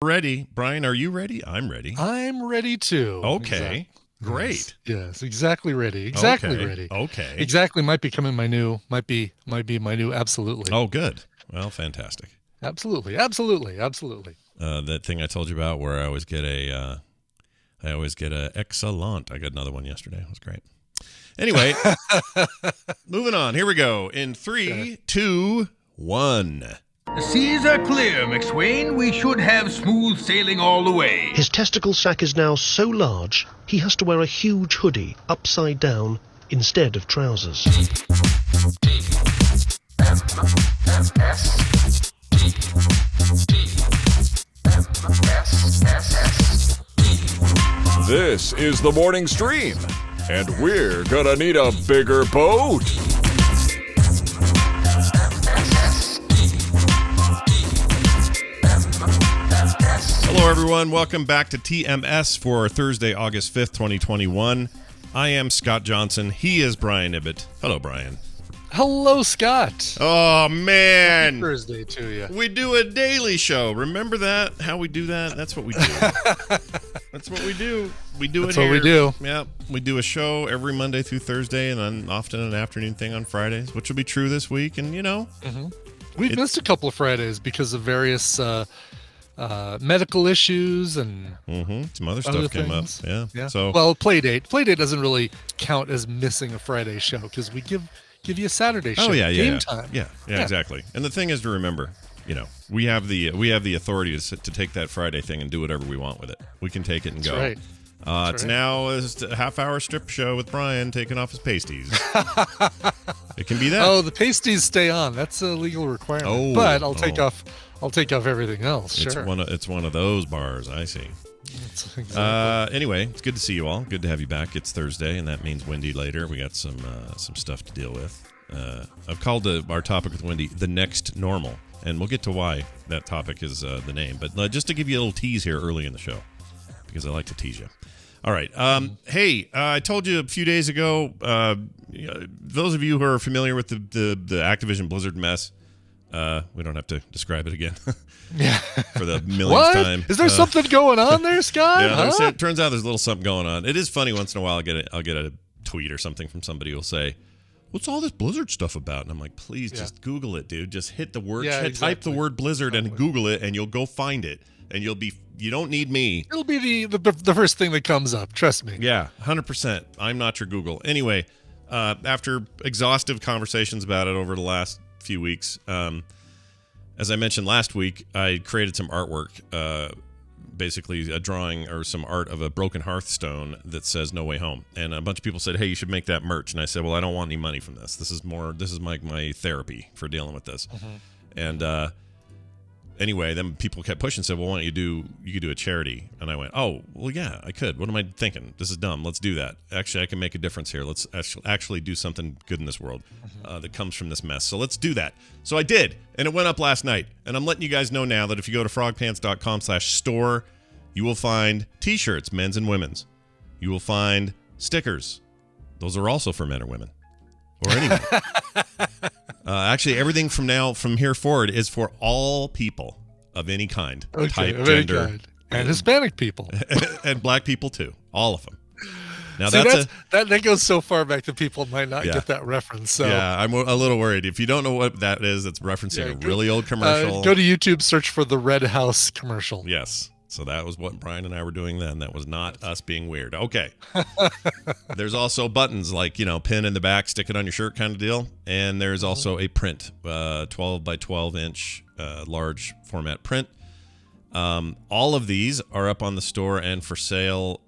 Ready. Brian, are you ready? I'm ready. I'm ready too. Okay. Exactly. Great. Yes, exactly ready. Exactly Okay. ready. Okay. Exactly might be my new absolutely. Oh, good. Well, fantastic. Absolutely. That thing I told you about where I always get a excellent. I got another one yesterday. It was great. Anyway, moving on. Here we go. In 3, 2, 1. The seas are clear, McSwain. We should have smooth sailing all the way. His testicle sack is now so large, he has to wear a huge hoodie upside down instead of trousers. This is the morning stream, and we're gonna need a bigger boat. Hello, everyone. Welcome back to TMS for Thursday, August 5th, 2021. I am Scott Johnson. He is Brian Ibbett. Hello, Brian. Hello, Scott. Oh, man. Happy Thursday to you. We do a daily show. Remember that? How we do that? That's what we do. That's what we do. We do That's it here. what we do. Yeah. We do a show every Monday through Thursday and then often an afternoon thing on Fridays, which will be true this week. And, you know. Mm-hmm. We've missed a couple of Fridays because of various medical issues and some other stuff came up. Yeah. So, well, Playdate doesn't really count as missing a Friday show because we give you a Saturday show. Game time. Yeah, exactly. And the thing is to remember, you know, we have the authority to take that Friday thing and do whatever we want with it. We can take it and That's go. Right. It's now a half-hour strip show with Brian taking off his pasties. It can be that. Oh, the pasties stay on. That's a legal requirement. But I'll take off everything else. Sure. It's one of those bars. I see. Exactly. Anyway, it's good to see you all. Good to have you back. It's Thursday, and that means Wendy later. We got some stuff to deal with. I've called our topic with Wendy the next normal, and we'll get to why that topic is the name. But just to give you a little tease here early in the show, because I like to tease you. All right. Hey, I told you a few days ago, those of you who are familiar with the Activision Blizzard mess, we don't have to describe it again. Yeah. For the millionth time. Is there something going on there, Scott? Yeah, it turns out there's a little something going on. It is funny once in a while I'll get a tweet or something from somebody who'll say, "What's all this Blizzard stuff about?" And I'm like, "Please just Google it, dude. Just hit the word, type the word Blizzard and Google it, and you'll go find it. And you don't need me. It'll be the first thing that comes up. Trust me. Yeah, 100%. I'm not your Google. Anyway, after exhaustive conversations about it over the last few weeks, as I mentioned last week, I created some artwork, basically a drawing or some art of a broken hearthstone that says "No Way Home." And a bunch of people said, "Hey, you should make that merch." And I said, "Well, I don't want any money from this. This is my therapy for dealing with this." And anyway, then people kept pushing and said, "Well, why don't you could do a charity?" And I went, "Oh, well, yeah, I could. What am I thinking? This is dumb. Let's do that. Actually, I can make a difference here. Let's actually do something good in this world that comes from this mess. So let's do that." So I did, and it went up last night. And I'm letting you guys know now that if you go to frogpants.com/store, you will find t-shirts, men's and women's. You will find stickers. Those are also for men or women or anyone. Actually, everything from here forward is for all people of any kind, type, gender, and Hispanic people, and black people too. All of them. Now that goes so far back that people might not get that reference. So. Yeah, I'm a little worried. If you don't know what that is, it's referencing a really old commercial. Go to YouTube, search for the Red House commercial. Yes. So that was what Brian and I were doing then. That was not us being weird. Okay. There's also buttons like, pin in the back, stick it on your shirt kind of deal. And there's also a print, 12 by 12 inch large format print. All of these are up on the store and for sale,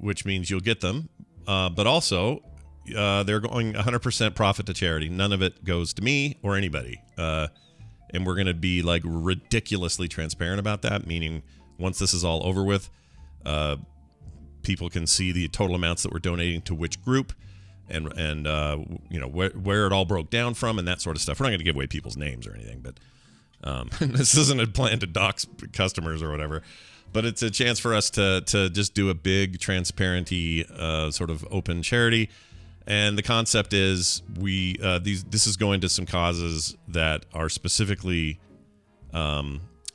which means you'll get them. But also, they're going 100% profit to charity. None of it goes to me or anybody. And we're going to be like ridiculously transparent about that, meaning once this is all over with, people can see the total amounts that we're donating to which group and where it all broke down from and that sort of stuff. We're not going to give away people's names or anything, but this isn't a plan to dox customers or whatever. But it's a chance for us to just do a big, transparency, sort of open charity. And the concept is this is going to some causes that are specifically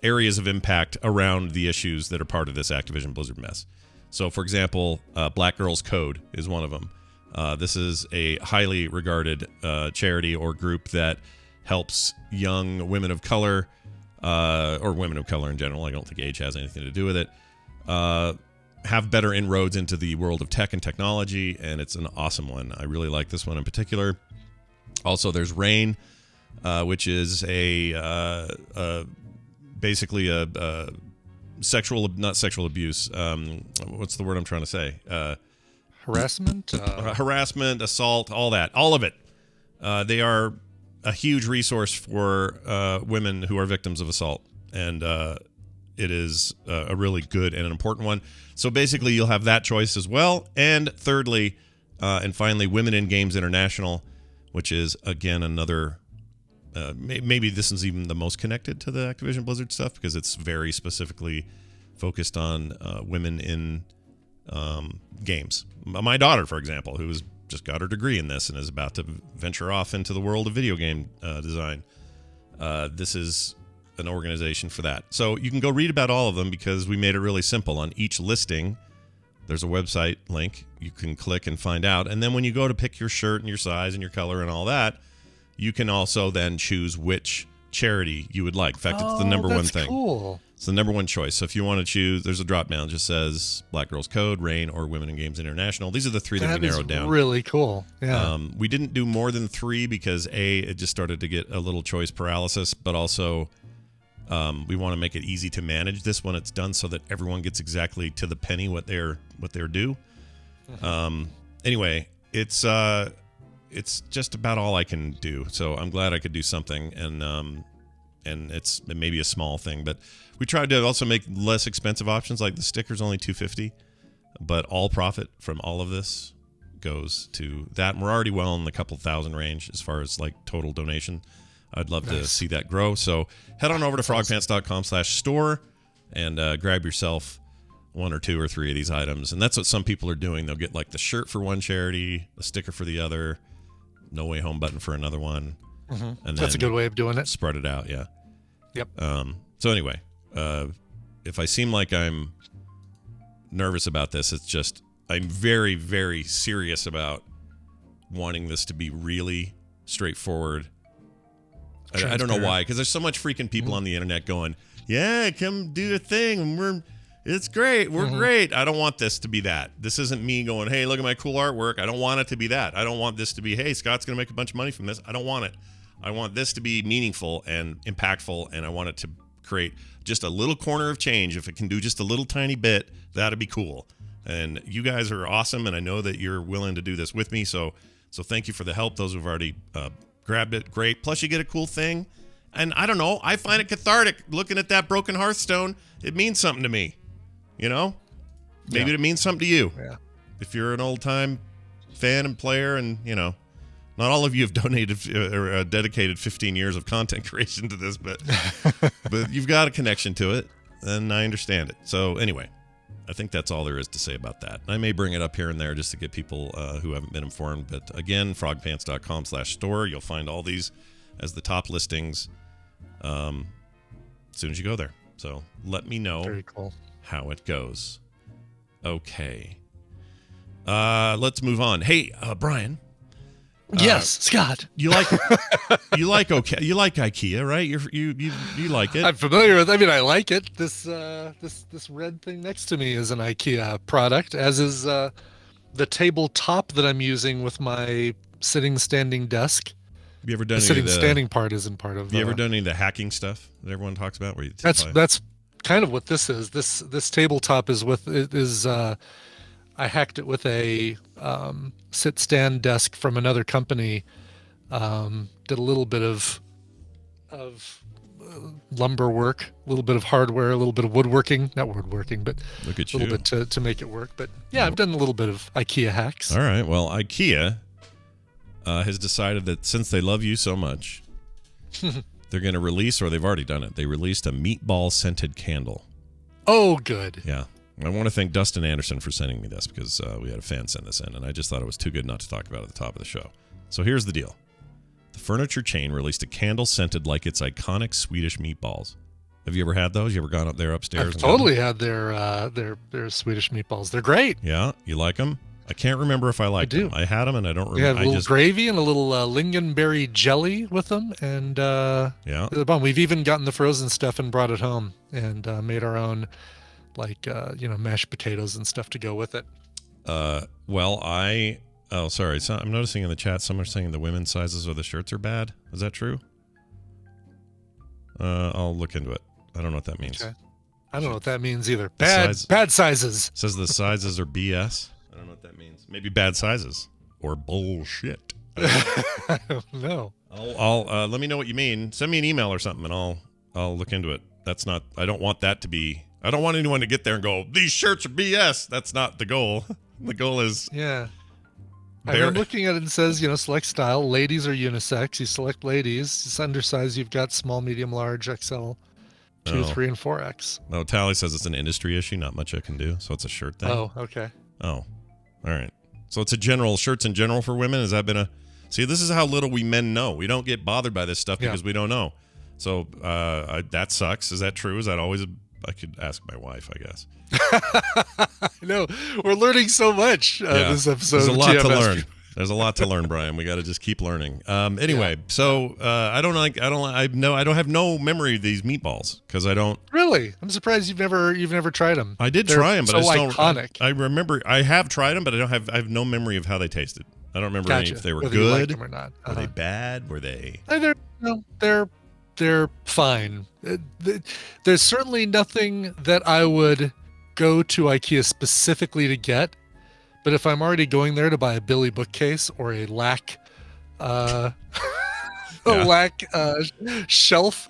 areas of impact around the issues that are part of this Activision Blizzard mess. So, for example, Black Girls Code is one of them. This is a highly regarded charity or group that helps young women of color, or women of color in general, I don't think age has anything to do with it, have better inroads into the world of tech and technology, and it's an awesome one. I really like this one in particular. Also, there's RAIN, which is basically a not sexual abuse. What's the word I'm trying to say? Harassment? Harassment, assault, all that. All of it. They are a huge resource for women who are victims of assault. And it is a really good and an important one. So basically, you'll have that choice as well. And thirdly, and finally, Women in Games International, which is, again, another... maybe this is even the most connected to the Activision Blizzard stuff because it's very specifically focused on women in games. My daughter, for example, who's just got her degree in this and is about to venture off into the world of video game design. This is an organization for that. So you can go read about all of them because we made it really simple. On each listing, there's a website link. You can click and find out. And then when you go to pick your shirt and your size and your color and all that, you can also then choose which charity you would like. In fact, it's the number one thing. Cool. It's the number one choice. So if you want to choose, there's a drop down. It just says Black Girls Code, RAIN, or Women in Games International. These are the three that we narrowed down. Really cool. Yeah. We didn't do more than three because it just started to get a little choice paralysis, but also we want to make it easy to manage this when it's done so that everyone gets exactly to the penny what they're due. Anyway, it's just about all I can do. So I'm glad I could do something, and it's maybe a small thing, but we tried to also make less expensive options. Like the sticker's only $250, but all profit from all of this goes to that. And we're already well in the couple thousand range as far as like total donation. I'd love to see that grow. So head on over to frogpants.com/store and grab yourself one or two or three of these items. And that's what some people are doing. They'll get like the shirt for one charity, a sticker for the other, No Way Home button for another one. Mm-hmm. And that's a good way of doing it. Spread it out, yeah. Yep. So anyway, if I seem like I'm nervous about this, it's just I'm very, very serious about wanting this to be really straightforward. I don't know why, because there's so much freaking people on the internet going, yeah, come do a thing. It's great. We're great. I don't want this to be that. This isn't me going, hey, look at my cool artwork. I don't want it to be that. I don't want this to be, hey, Scott's going to make a bunch of money from this. I don't want it. I want this to be meaningful and impactful, and I want it to create just a little corner of change. If it can do just a little tiny bit, that'd be cool. And you guys are awesome, and I know that you're willing to do this with me. So thank you for the help. Those who've already grabbed it, great. Plus, you get a cool thing. And I don't know, I find it cathartic looking at that broken Hearthstone. It means something to me. You know? Maybe it means something to you. Yeah. If you're an old-time fan and player and, you know, not all of you have donated or dedicated 15 years of content creation to this, but you've got a connection to it, and I understand it. So anyway, I think that's all there is to say about that. I may bring it up here and there just to get people who haven't been informed. But again, frogpants.com/store. You'll find all these as the top listings as soon as you go there. So let me know. Very cool. How it goes. Okay. Let's move on. Hey, Brian. Yes, Scott. You like IKEA, right? You like it. I'm familiar with. I mean, I like it. This red thing next to me is an IKEA product, as is the tabletop that I'm using with my standing desk. Have you ever done the standing part isn't part of. Have you ever done any of the hacking stuff that everyone talks about? Where you that's kind of what this is. This tabletop is I hacked it with a sit-stand desk from another company. Did a little bit of lumber work, a little bit of hardware, a little bit of woodworking. Not woodworking, but look at a little bit to make it work. But yeah, I've done a little bit of IKEA hacks. All right. Well, IKEA has decided that since they love you so much, they're going to release, or they've already done it. They released a meatball scented candle. Oh, good. Yeah. I want to thank Dustin Anderson for sending me this because we had a fan send this in, and I just thought it was too good not to talk about at the top of the show. So here's the deal. The furniture chain released a candle scented like its iconic Swedish meatballs. Have you ever had those? You ever gone up there upstairs? I've totally had their Swedish meatballs. They're great. Yeah, you like them? I can't remember if I liked them. I had them and I don't remember. We had a little gravy and a little lingonberry jelly with them, and yeah, they're bomb. We've even gotten the frozen stuff and brought it home and made our own, like mashed potatoes and stuff to go with it. Sorry. So I'm noticing in the chat some are saying the women's sizes of the shirts are bad. Is that true? I'll look into it. I don't know what that means. Okay. I don't know what that means either. Bad sizes. Says the sizes are BS. I don't know what that means. Maybe bad sizes or bullshit. I don't know. I'll let me know what you mean. Send me an email or something, and I'll look into it. That's not. I don't want that to be. I don't want anyone to get there and go, these shirts are BS. That's not the goal. The goal is I'm looking at it and says, select style. Ladies are unisex. You select ladies. It's undersized. You've got small, medium, large, XL, 2, 3, and 4X. No, Tally says it's an industry issue. Not much I can do. So it's a shirt thing. Oh, okay. Oh, all right. So it's a general shirts in general for women. Has that been a? See, this is how little we men know. We don't get bothered by this stuff because we don't know. So that sucks. Is that true? Is that always? I could ask my wife, I guess. No, we're learning so much this episode. There's a lot TMS. to learn. There's a lot to learn, Brian. We got to just keep learning. Anyway, so I don't have no memory of these meatballs because I don't. Really, I'm surprised you've never tried them. I did try them, but so I just iconic. I remember I have tried them, but I have no memory of how they tasted. I don't remember if they were Whether you liked good them or not. Were they bad? Were they? They're fine. There's certainly nothing that I would go to IKEA specifically to get, but if I'm already going there to buy a Billy bookcase or a lac shelf,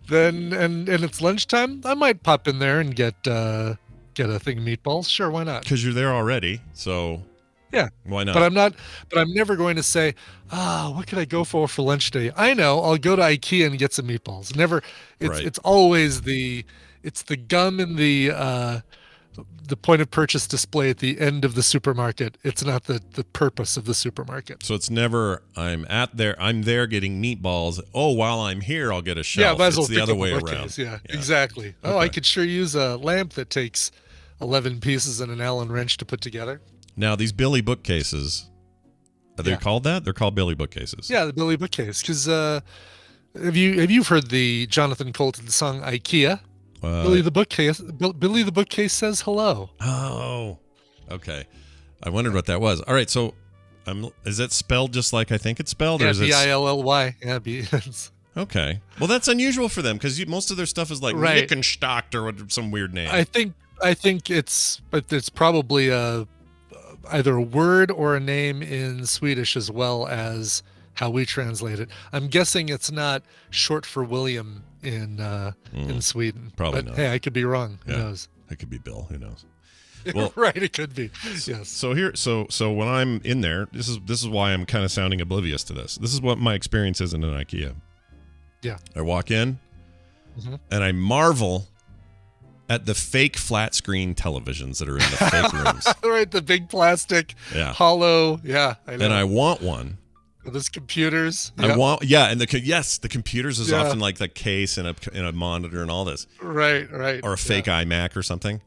then and it's lunchtime, I might pop in there and get a thing of meatballs. Sure, why not? Because you're there already, so yeah, why not? But I'm never going to say, what could I go for lunch today? I know I'll go to IKEA and get some meatballs. Never. It's always the gum in the point of purchase display at the end of the supermarket. It's not the purpose of the supermarket. So it's never I'm there getting meatballs. Oh, while I'm here, I'll get a shelf. Yeah, might as well it's the other way around. Yeah, exactly. Okay. Oh, I could sure use a lamp that takes 11 pieces and an Allen wrench to put together. Now, these Billy bookcases, are they called that? They're called Billy bookcases. Yeah, the Billy bookcase. Because have you heard the Jonathan Colton song IKEA? Billy the bookcase says hello. Oh, okay. I wondered what that was. All right, so is it spelled just like I think it's spelled? Yeah, or is Billy. Yeah, okay. Well, that's unusual for them because most of their stuff is like Nickenstocked or some weird name. I think it's probably either a word or a name in Swedish as well as how we translate it. I'm guessing it's not short for William in Sweden. Probably but not. Hey, I could be wrong. Who knows? It could be Bill. Who knows? Well, right, it could be. Yes. So when I'm in there, this is why I'm kind of sounding oblivious to this. This is what my experience is in an IKEA. Yeah. I walk in and I marvel at the fake flat screen televisions that are in the fake rooms. Right, the big plastic, hollow. Yeah, I know. And I want one. Those computers. Yep. I want, and the computers is often like the case and a monitor and all this. Right. Or a fake iMac or something.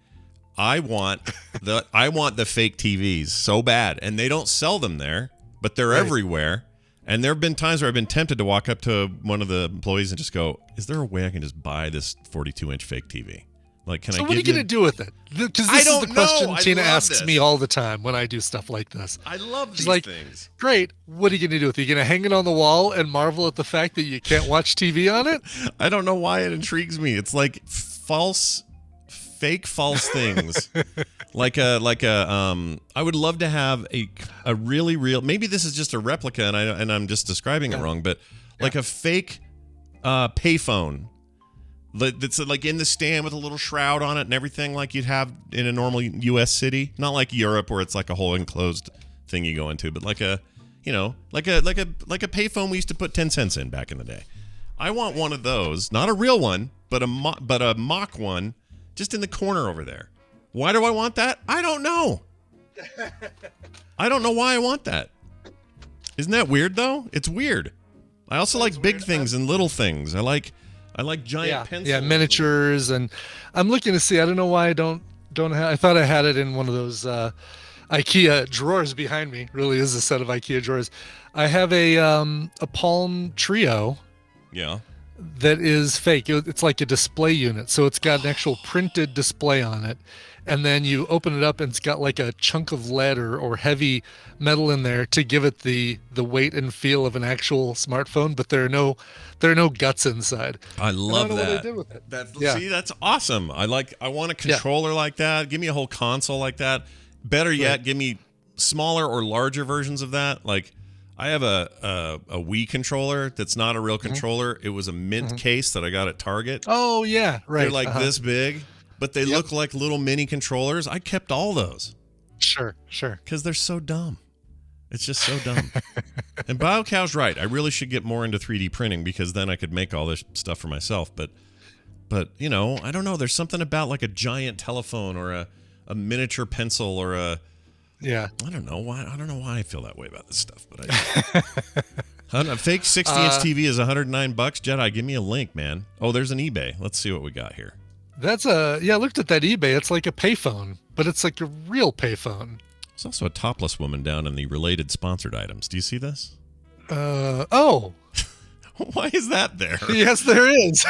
I want the fake TVs so bad, and they don't sell them there, but they're everywhere. And there have been times where I've been tempted to walk up to one of the employees and just go, "Is there a way I can just buy this 42-inch fake TV?" Like, can I? So what are you going to do with it? Because this is the question Tina asks me all the time when I do stuff like this. I love these things. Great. What are you going to do with it? Are you going to hang it on the wall and marvel at the fact that you can't watch TV on it? I don't know why it intrigues me. It's like fake false things. I would love to have a really real. Maybe this is just a replica, and I'm just describing it wrong. But like a fake payphone. That's like in the stand with a little shroud on it and everything like you'd have in a normal U.S. city. Not like Europe where it's like a whole enclosed thing you go into, but like a payphone we used to put 10 cents in back in the day. I want one of those, not a real one, but a mock one, just in the corner over there. Why do I want that? I don't know. I don't know why I want that. Isn't that weird though? It's weird. I also like big things and little things. I I like giant pencils. Yeah, miniatures, and I'm looking to see. I don't know why I don't have. I thought I had it in one of those IKEA drawers behind me. Really is a set of IKEA drawers. I have a Palm Trio. Yeah. That is fake. It's like a display unit, so it's got an actual printed display on it, and then you open it up and it's got like a chunk of lead or heavy metal in there to give it the weight and feel of an actual smartphone, but there are no guts inside. I love that. What they did with it. See, that's awesome. I want a controller like that. Give me a whole console like that. Better yet, give me smaller or larger versions of that. Like, I have a Wii controller that's not a real controller. It was a mint case that I got at Target. Oh, yeah, right. They're like this big, but they look like little mini controllers. I kept all those. Sure. Because they're so dumb. It's just so dumb. And BioCow's right. I really should get more into 3D printing because then I could make all this stuff for myself. But you know, I don't know. There's something about like a giant telephone or a miniature pencil or a... Yeah. I don't know why I feel that way about this stuff, but I a fake 60-inch TV is $109. Jedi, give me a link, man. Oh, there's an eBay. Let's see what we got here. That's I looked at that eBay. It's like a payphone, but it's like a real payphone. There's also a topless woman down in the related sponsored items. Do you see this? Oh. Why is that there? Yes, there is.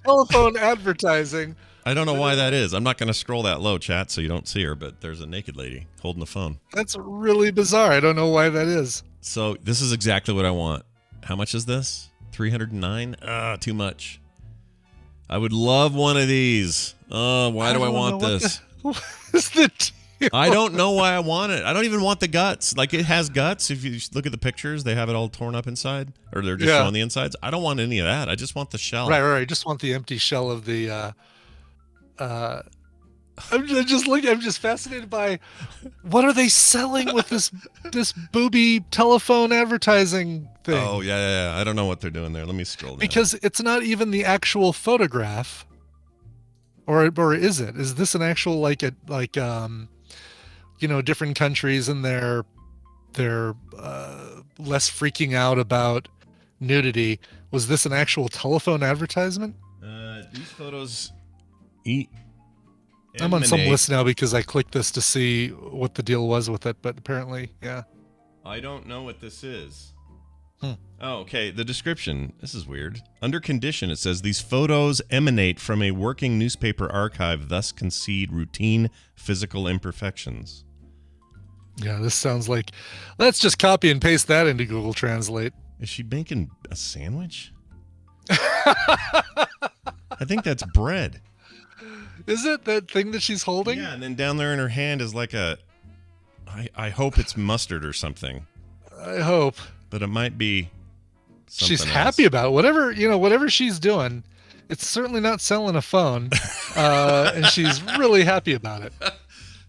Telephone advertising. I don't know why that is. I'm not going to scroll that low, chat, so you don't see her, but there's a naked lady holding the phone. That's really bizarre. I don't know why that is. So this is exactly what I want. How much is this? $309? Too much. I would love one of these. Why do I want this? What is the deal? I don't know why I want it. I don't even want the guts. Like, it has guts. If you look at the pictures, they have it all torn up inside, or they're just showing the insides. I don't want any of that. I just want the shell. Right. Just want the empty shell of the... I'm just fascinated by what are they selling with this booby telephone advertising thing. Oh yeah. I don't know what they're doing there. Let me scroll down. Because it's not even the actual photograph, or is it? Is this an actual different countries and they're less freaking out about nudity? Was this an actual telephone advertisement? These photos. I'm on some list now because I clicked this to see what the deal was with it, but apparently, yeah. I don't know what this is. Oh, okay. The description. This is weird. Under condition, it says these photos emanate from a working newspaper archive, thus concede routine physical imperfections. Yeah, this sounds like... Let's just copy and paste that into Google Translate. Is she making a sandwich? I think that's bread. Is it that thing that she's holding? Yeah, and then down there in her hand is like a... I hope it's mustard or something. I hope. But it might be something She's happy about it. Whatever she's doing, it's certainly not selling a phone. And she's really happy about it.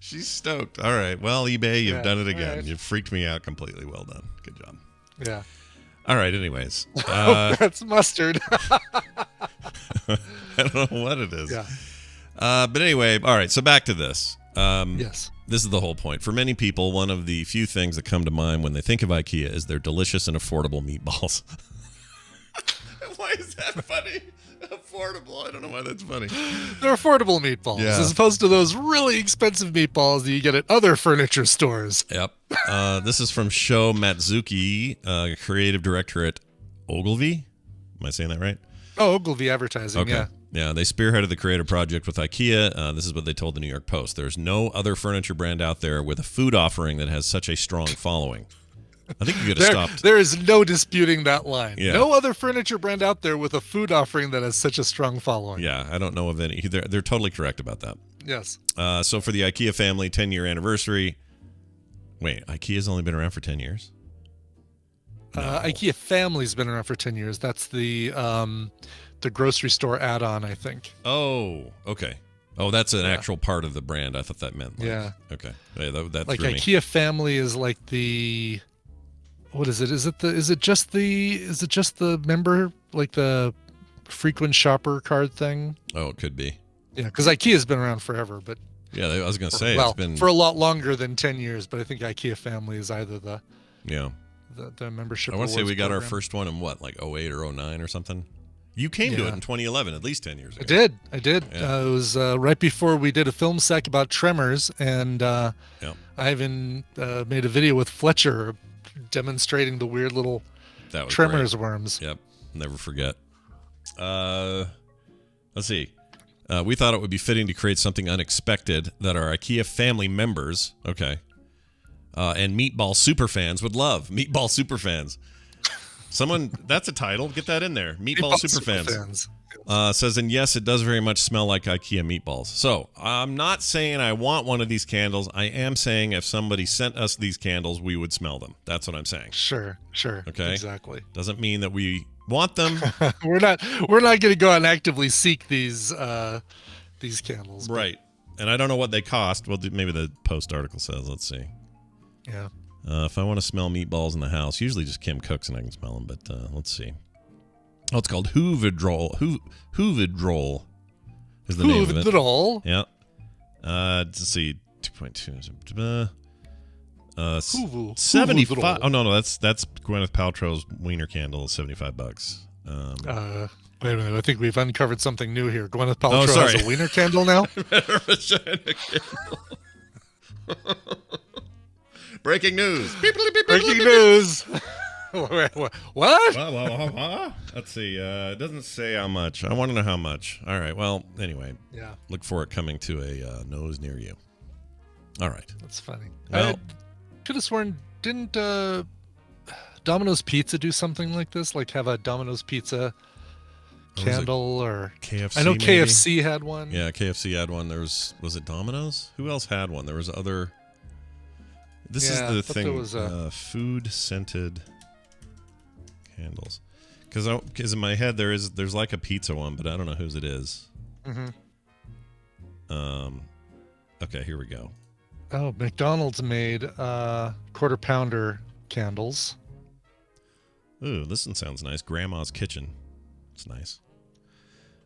She's stoked. All right. Well, eBay, you've done it again. Right. You've freaked me out completely. Well done. Good job. Yeah. All right. Anyways. That's mustard. I don't know what it is. Yeah. But anyway, all right, so back to this. Yes. This is the whole point. For many people, one of the few things that come to mind when they think of IKEA is their delicious and affordable meatballs. Why is that funny? Affordable. I don't know why that's funny. They're affordable meatballs, as opposed to those really expensive meatballs that you get at other furniture stores. Yep. This is from Sho Matsuki, creative director at Ogilvy. Am I saying that right? Oh, Ogilvy Advertising, okay. Yeah, they spearheaded the creative project with IKEA. This is what they told the New York Post. There's no other furniture brand out there with a food offering that has such a strong following. I think you could have stopped. There is no disputing that line. Yeah. No other furniture brand out there with a food offering that has such a strong following. Yeah, I don't know of any. They're totally correct about that. Yes. So for the IKEA family 10-year anniversary. Wait, IKEA's only been around for 10 years? No. IKEA family's been around for 10 years. That's the grocery store add-on, I think. Oh, okay. Oh, that's an actual part of the brand. I thought that meant. Yeah. Okay. Yeah, that like threw IKEA me. family is like the. What is it? Is it just the member, like the frequent shopper card thing? Oh, it could be. Yeah, because IKEA's been around forever, but. Yeah, I was going to say it's been for a lot longer than 10 years, but I think IKEA family is either the membership. I want to say we got program. our first one in what, like 08 or 09 or something? You came to it in 2011, at least 10 years ago. I did. Yeah. It was right before we did a film sec about Tremors, and I even made a video with Fletcher demonstrating the weird little Tremors worms. Yep, never forget. Let's see. We thought it would be fitting to create something unexpected that our IKEA family members, and Meatball superfans would love. Meatball superfans. Someone, that's a title. Get that in there. Meatball superfans. Says, and yes, it does very much smell like IKEA meatballs. So I'm not saying I want one of these candles. I am saying if somebody sent us these candles, we would smell them. That's what I'm saying. Sure. Okay. Exactly. Doesn't mean that we want them. We're not going to go out and actively seek these candles. Right. And I don't know what they cost. Well, maybe the Post article says. Let's see. Yeah. If I want to smell meatballs in the house, usually just Kim cooks and I can smell them. But let's see. Oh, it's called Hoovidrol. Hoovidrol is the name of it. Hoovidrol. Yeah. Let's see. 2.2. 75. Oh no, that's Gwyneth Paltrow's wiener candle. $75. Wait a minute. I think we've uncovered something new here. Gwyneth Paltrow has a wiener candle now. Breaking news. Breaking news. What? Let's see. It doesn't say how much. I want to know how much. All right. Well, anyway. Yeah. Look for it coming to a nose near you. All right. That's funny. Well, I could have sworn, didn't Domino's Pizza do something like this? Like have a Domino's Pizza candle or KFC? I know maybe? KFC had one. Yeah, KFC had one. Was it Domino's? Who else had one? There was other. This is the thing. Was, food scented candles. Because in my head there's like a pizza one, but I don't know whose it is. Mm-hmm. Okay, here we go. Oh, McDonald's made quarter pounder candles. Ooh, this one sounds nice. Grandma's Kitchen. It's nice.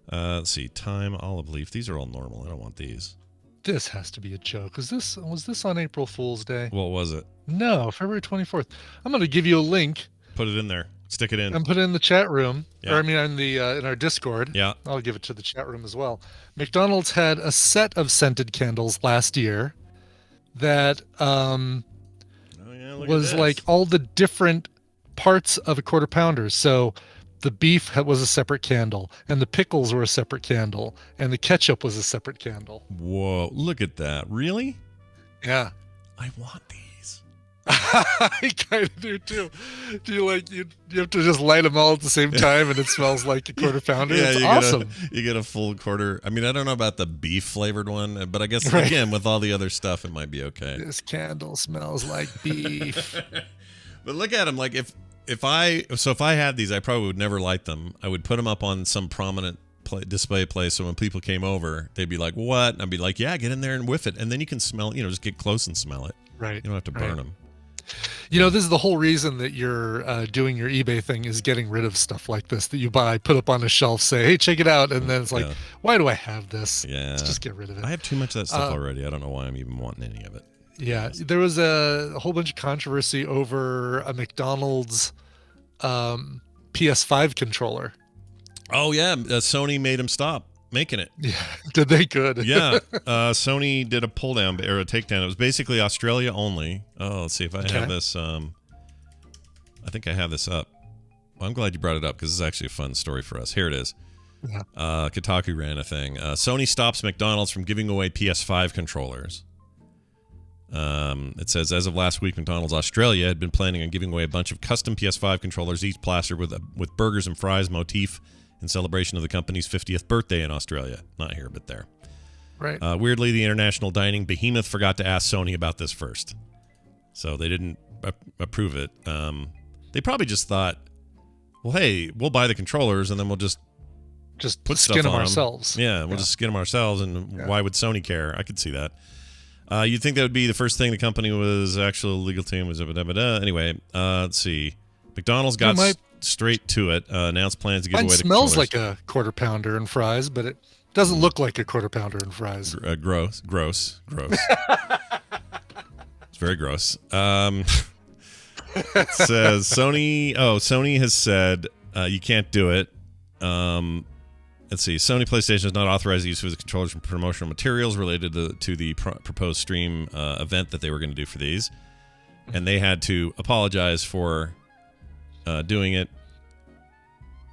Let's see. Thyme, olive leaf. These are all normal. I don't want these. This has to be a joke. Was this on April Fool's Day? What was it? No, February 24th. I'm going to give you a link. Put it in there. Stick it in. And put it in the chat room. Yeah. Or I mean, in our Discord. Yeah. I'll give it to the chat room as well. McDonald's had a set of scented candles last year that was like all the different parts of a quarter pounder. So the beef was a separate candle, and the pickles were a separate candle, and the ketchup was a separate candle. Whoa, look at that. Really? Yeah. I want these. I kind of do too. Do you have to just light them all at the same time and it smells like a quarter pounder? Yeah, it's awesome. You get a full quarter. I mean, I don't know about the beef flavored one, but I guess again with all the other stuff, it might be okay. This candle smells like beef. But look at them. Like if I had these, I probably would never light them. I would put them up on some prominent display place, so when people came over, they'd be like, "What?" And I'd be like, "Yeah, get in there and whiff it," and then you can smell. Just get close and smell it. Right. You don't have to burn them. This is the whole reason that you're doing your eBay thing is getting rid of stuff like this that you buy, put up on a shelf, say, "Hey, check it out," and then it's like, "Why do I have this?" Yeah. Let's just get rid of it. I have too much of that stuff already. I don't know why I'm even wanting any of it. Yeah, there was a whole bunch of controversy over a McDonald's PS5 controller. Oh yeah, Sony made them stop making it. Yeah, did they? Good. Yeah, Sony did a pull down or a takedown. It was basically Australia only. Oh, let's see if I have this. I think I have this up. Well, I'm glad you brought it up because this is actually a fun story for us. Here it is. Yeah. Kotaku ran a thing. Sony stops McDonald's from giving away PS5 controllers. It says, as of last week, McDonald's Australia had been planning on giving away a bunch of custom PS5 controllers, each plastered with burgers and fries motif in celebration of the company's 50th birthday in Australia. Not here, but there. Right. Weirdly, the international dining behemoth forgot to ask Sony about this first. So they didn't approve it. They probably just thought, well, hey, we'll buy the controllers and then we'll just put skin stuff them on ourselves. Yeah, we'll just skin them ourselves, and why would Sony care? I could see that. You'd think that would be the first thing the company was actual legal team was. Anyway, let's see. McDonald's got straight to it. Announced plans to give away the smells controllers. like a quarter pounder and fries, but it doesn't look like a quarter pounder and fries. Gross. It's very gross. It says Sony has said you can't do it. Let's see. Sony PlayStation is not authorized to use the controllers from promotional materials related to the proposed stream event that they were going to do for these. And they had to apologize for doing it.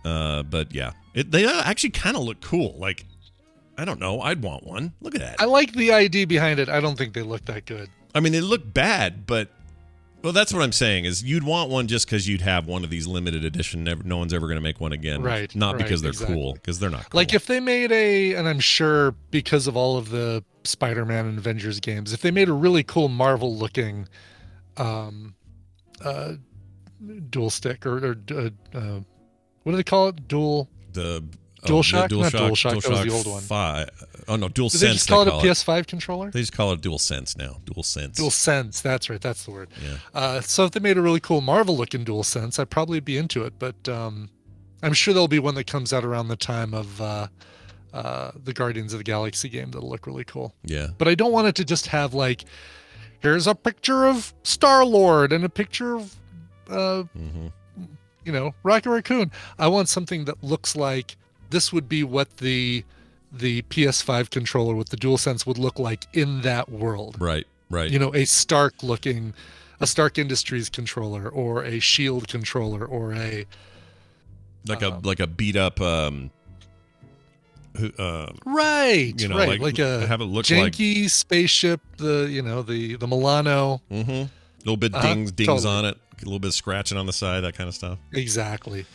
But yeah, they actually kind of look cool. Like, I don't know. I'd want one. Look at that. I like the idea behind it. I don't think they look that good. I mean, they look bad, but... Well, that's what I'm saying is you'd want one just because you'd have one of these limited edition. No one's ever going to make one again. Right. Not because they're exactly. cool, because they're not cool. Like if they made and I'm sure because of all of the Spider-Man and Avengers games, if they made a really cool Marvel looking dual stick or what do they call it? DualShock? Not DualShock. That was the old one. 5. Oh no, DualSense. Did they just call it a PS5 controller? They just call it DualSense now. DualSense. DualSense. That's right. That's the word. Yeah. So if they made a really cool Marvel-looking DualSense, I'd probably be into it. But I'm sure there'll be one that comes out around the time of the Guardians of the Galaxy game that'll look really cool. Yeah. But I don't want it to just have like, here's a picture of Star-Lord and a picture of, Rocket Raccoon. I want something that looks like this would be what the PS5 controller with the DualSense would look like in that world. Right. A Stark Industries controller or a Shield controller or a like a beat up right, like a have it look janky like spaceship, the Milano. Mm-hmm. A little bit dings totally. On it. A little bit of scratching on the side, that kind of stuff. Exactly.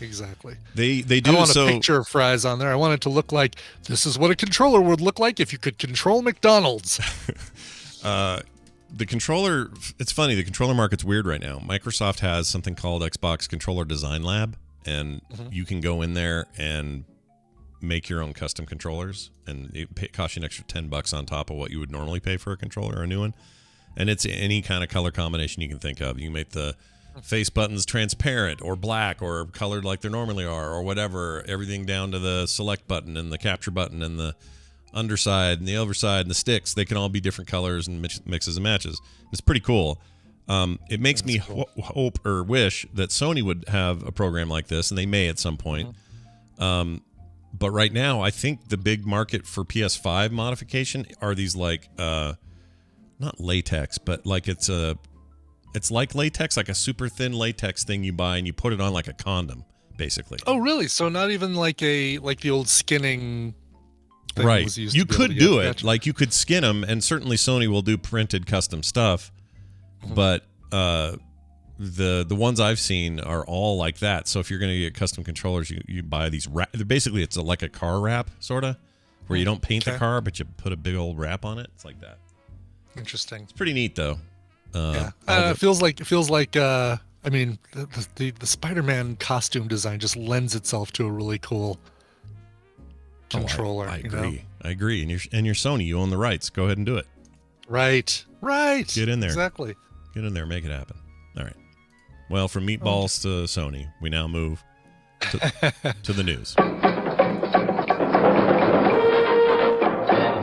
They do. I don't want a picture of fries on there. I want it to look like this is what a controller would look like if you could control McDonald's. The controller. It's funny. The controller market's weird right now. Microsoft has something called Xbox Controller Design Lab, and you can go in there and make your own custom controllers, and it costs you an extra $10 on top of what you would normally pay for a controller or a new one. And it's any kind of color combination you can think of. You can make the face buttons transparent or black or colored like they normally are or whatever. Everything down to the select button and the capture button and the underside and the overside and the sticks. They can all be different colors and mixes and matches. It's pretty cool. It makes me hope or wish that Sony would have a program like this, and they may at some point. But right now, I think the big market for PS5 modification are these like... not latex, but like it's like latex, like a super thin latex thing you buy and you put it on like a condom, basically. Oh, really? So not even like the old skinning thing right. was used You to could do it. Like you could skin them, and certainly Sony will do printed custom stuff. But the ones I've seen are all like that. So if you're going to get custom controllers, you buy these basically it's like a car wrap sort of, where you don't paint the car, but you put a big old wrap on it. It's like that. Interesting. It's pretty neat though. It feels like the Spider-Man costume design just lends itself to a really cool controller. I agree. I agree. And you're Sony, you own the rights. Go ahead and do it. Right. Get in there. Exactly. Get in there, make it happen. All right. Well, from Meatballs to Sony, we now move to the news.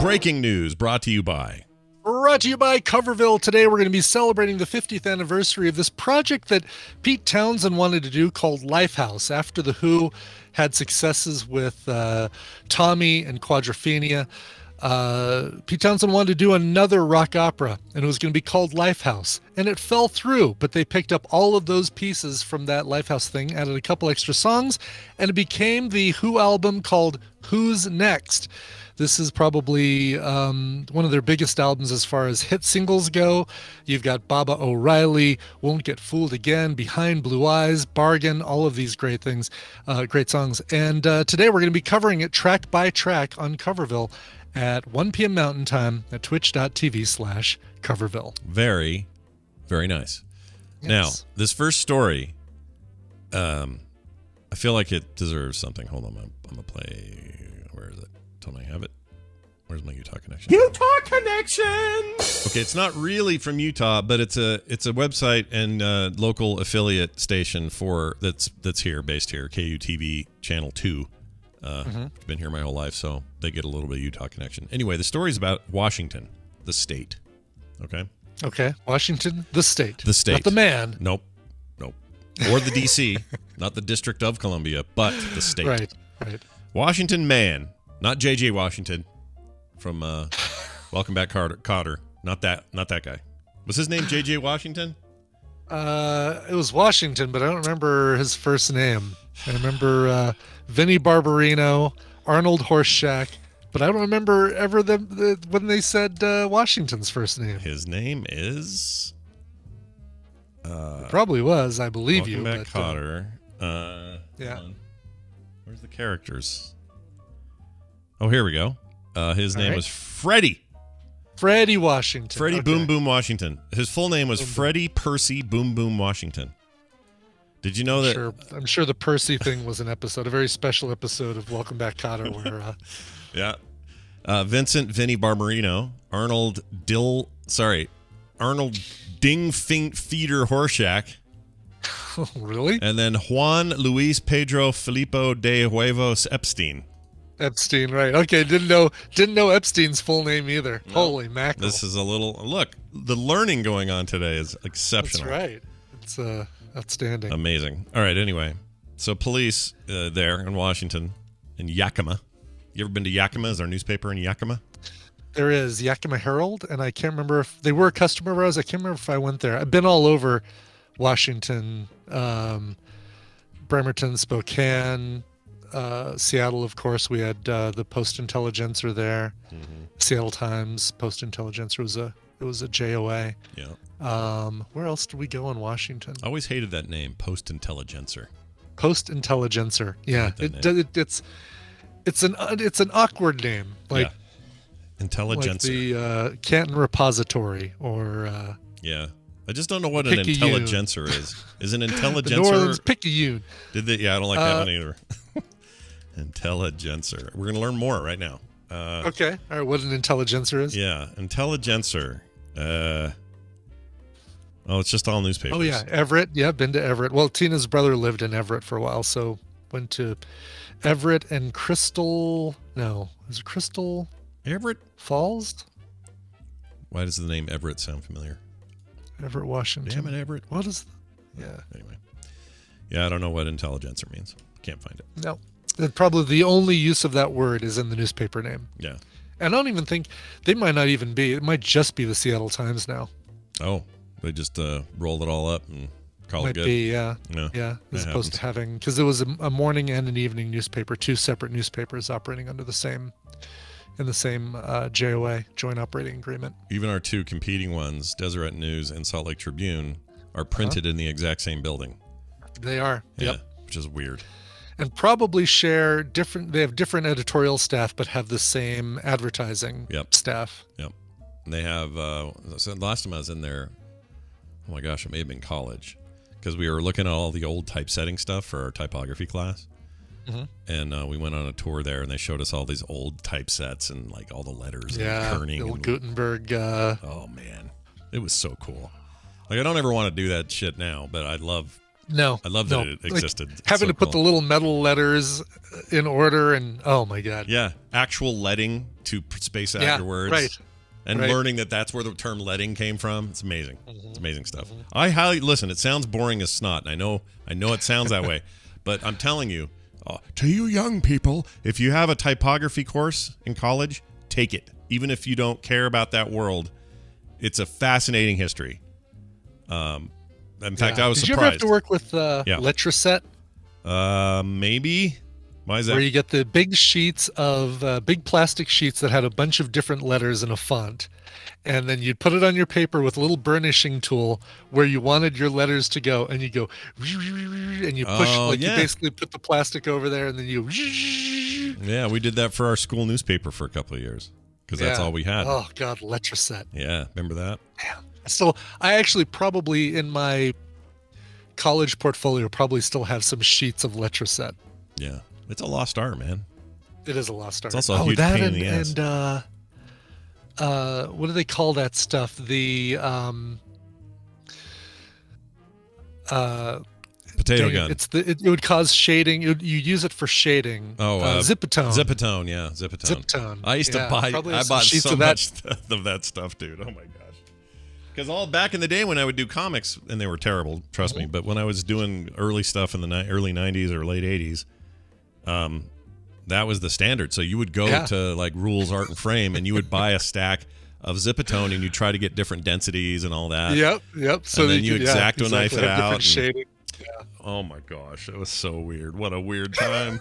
Breaking news brought to you by Coverville. Today we're going to be celebrating the 50th anniversary of this project that Pete Townsend wanted to do called Lifehouse. After The Who had successes with Tommy and Quadrophenia, Pete Townsend wanted to do another rock opera, and it was going to be called Lifehouse. And it fell through, but they picked up all of those pieces from that Lifehouse thing, added a couple extra songs, and it became the Who album called Who's Next. This is probably one of their biggest albums as far as hit singles go. You've got Baba O'Reilly, Won't Get Fooled Again, Behind Blue Eyes, Bargain, all of these great things, great songs. And today we're going to be covering it track by track on Coverville at 1 p.m. Mountain Time at twitch.tv/Coverville. Very, very nice. Yes. Now, this first story, I feel like it deserves something. Hold on, I'm going to play. Where is it? Tell me I have it. Where's my Utah connection? Utah connection! Okay, it's not really from Utah, but it's a website and local affiliate station that's here, based here, KUTV Channel 2. I've been here my whole life, so they get a little bit of Utah connection. Anyway, the story's about Washington, the state. Okay? Okay, Washington, the state. The state. Not the man. Nope. Or the D.C., not the District of Columbia, but the state. Right. Right. Washington Man, not J.J. Washington from Welcome Back, Kotter. Not that guy. Was his name J.J. Washington? It was Washington, but I don't remember his first name. I remember Vinnie Barbarino, Arnold Horseshack, but I don't remember ever when they said Washington's first name. His name is... It probably was, I believe Welcome Back, but, Kotter. Yeah. Hold on. Where's the characters? Oh, here we go. His name was Freddie. Freddie Washington. Freddie Boom Boom Washington. His full name was Freddie Percy Boom Boom Washington. Did you know that? I'm sure the Percy thing was an episode, a very special episod of Welcome Back, Kotter, where yeah. Vincent Vinnie Barbarino, Arnold Ding Feeder Horseshack. Really? And then Juan Luis Pedro Filippo de Huevos Epstein. Epstein, right? Okay, didn't know Epstein's full name either. No. Holy mackerel! This is a little look. The learning going on today is exceptional. That's right. It's outstanding. Amazing. All right. Anyway, so police there in Washington, in Yakima. You ever been to Yakima? Is our newspaper in Yakima? There is Yakima Herald, and I can't remember if they were a customer of ours. I can't remember if I went there. I've been all over Washington, Bremerton, Spokane. Seattle, of course, we had the Post-Intelligencer there. Mm-hmm. Seattle Times, Post-Intelligencer was a JOA. Yeah. Where else did we go in Washington? I always hated that name, Post-Intelligencer. Post-Intelligencer. Yeah, it's an awkward name, like Intelligencer. Like the Canton Repository or yeah. I just don't know what an Intelligencer is. Is an Intelligencer? The New Orleans Picayune. Yeah, I don't like that one either. Intelligencer. We're going to learn more right now. Okay. All right. What an Intelligencer is? Yeah. Intelligencer. It's just all newspapers. Oh, yeah. Everett. Yeah. Been to Everett. Well, Tina's brother lived in Everett for a while. So went to Everett and Crystal. No. Was it Crystal? Everett Falls? Why does the name Everett sound familiar? Everett, Washington. Damn it, Everett. What is... Yeah. Anyway. Yeah, I don't know what Intelligencer means. Can't find it. No. Probably the only use of that word is in the newspaper name. Yeah. And I don't even think they might not even be. It might just be the Seattle Times now. Oh, they just rolled it all up and call it good. Might be, yeah. No, yeah. As opposed to having, because it was a morning and an evening newspaper, two separate newspapers operating under the same JOA, Joint Operating Agreement. Even our two competing ones, Deseret News and Salt Lake Tribune, are printed in the exact same building. They are. Yeah, yep. Which is weird. And probably share different. They have different editorial staff, but have the same advertising staff. Yep. And they have. So last time I was in there, oh my gosh, it may have been college, because we were looking at all the old typesetting stuff for our typography class. Mm-hmm. And we went on a tour there, and they showed us all these old typesets and like all the letters and kerning. Yeah, Gutenberg. Oh man, it was so cool. Like I don't ever want to do that shit now, but I love that it existed. Like having to put the little metal letters in order, and oh my god. Yeah, actual leading to space after words. Right. And learning that that's where the term leading came from. It's amazing. Mm-hmm. It's amazing stuff. Mm-hmm. I highly listen. It sounds boring as snot, and I know it sounds that way, but I'm telling you, to you young people, if you have a typography course in college, take it. Even if you don't care about that world, it's a fascinating history. In fact, I was surprised. Did you ever have to work with Letraset? Maybe. Why is that? Where you get the big sheets of big plastic sheets that had a bunch of different letters in a font, and then you'd put it on your paper with a little burnishing tool where you wanted your letters to go, and you go and you push you basically put the plastic over there, and then you. Yeah, we did that for our school newspaper for a couple of years because that's all we had. Oh God, Letraset. Yeah, remember that? Damn. I actually probably in my college portfolio probably still have some sheets of Letraset. Yeah, it's a lost art, man. It is a lost art. It's also a huge pain in the ass. And what do they call that stuff? The potato gun. It would cause shading. You use it for shading. Zipatone. Zipatone, yeah, Zipatone. I used to buy. I bought so much of that stuff, dude. Oh my gosh. Because all back in the day when I would do comics, and they were terrible, trust me, but when I was doing early stuff in the early 90s or late 80s, That was the standard. So you would go to like Rules Art and Frame, and you would buy a stack of Zipatone, and you try to get different densities and all that. Yep. So and then you X-Acto knife it out. Different shading. Oh my gosh, it was so weird. What a weird time.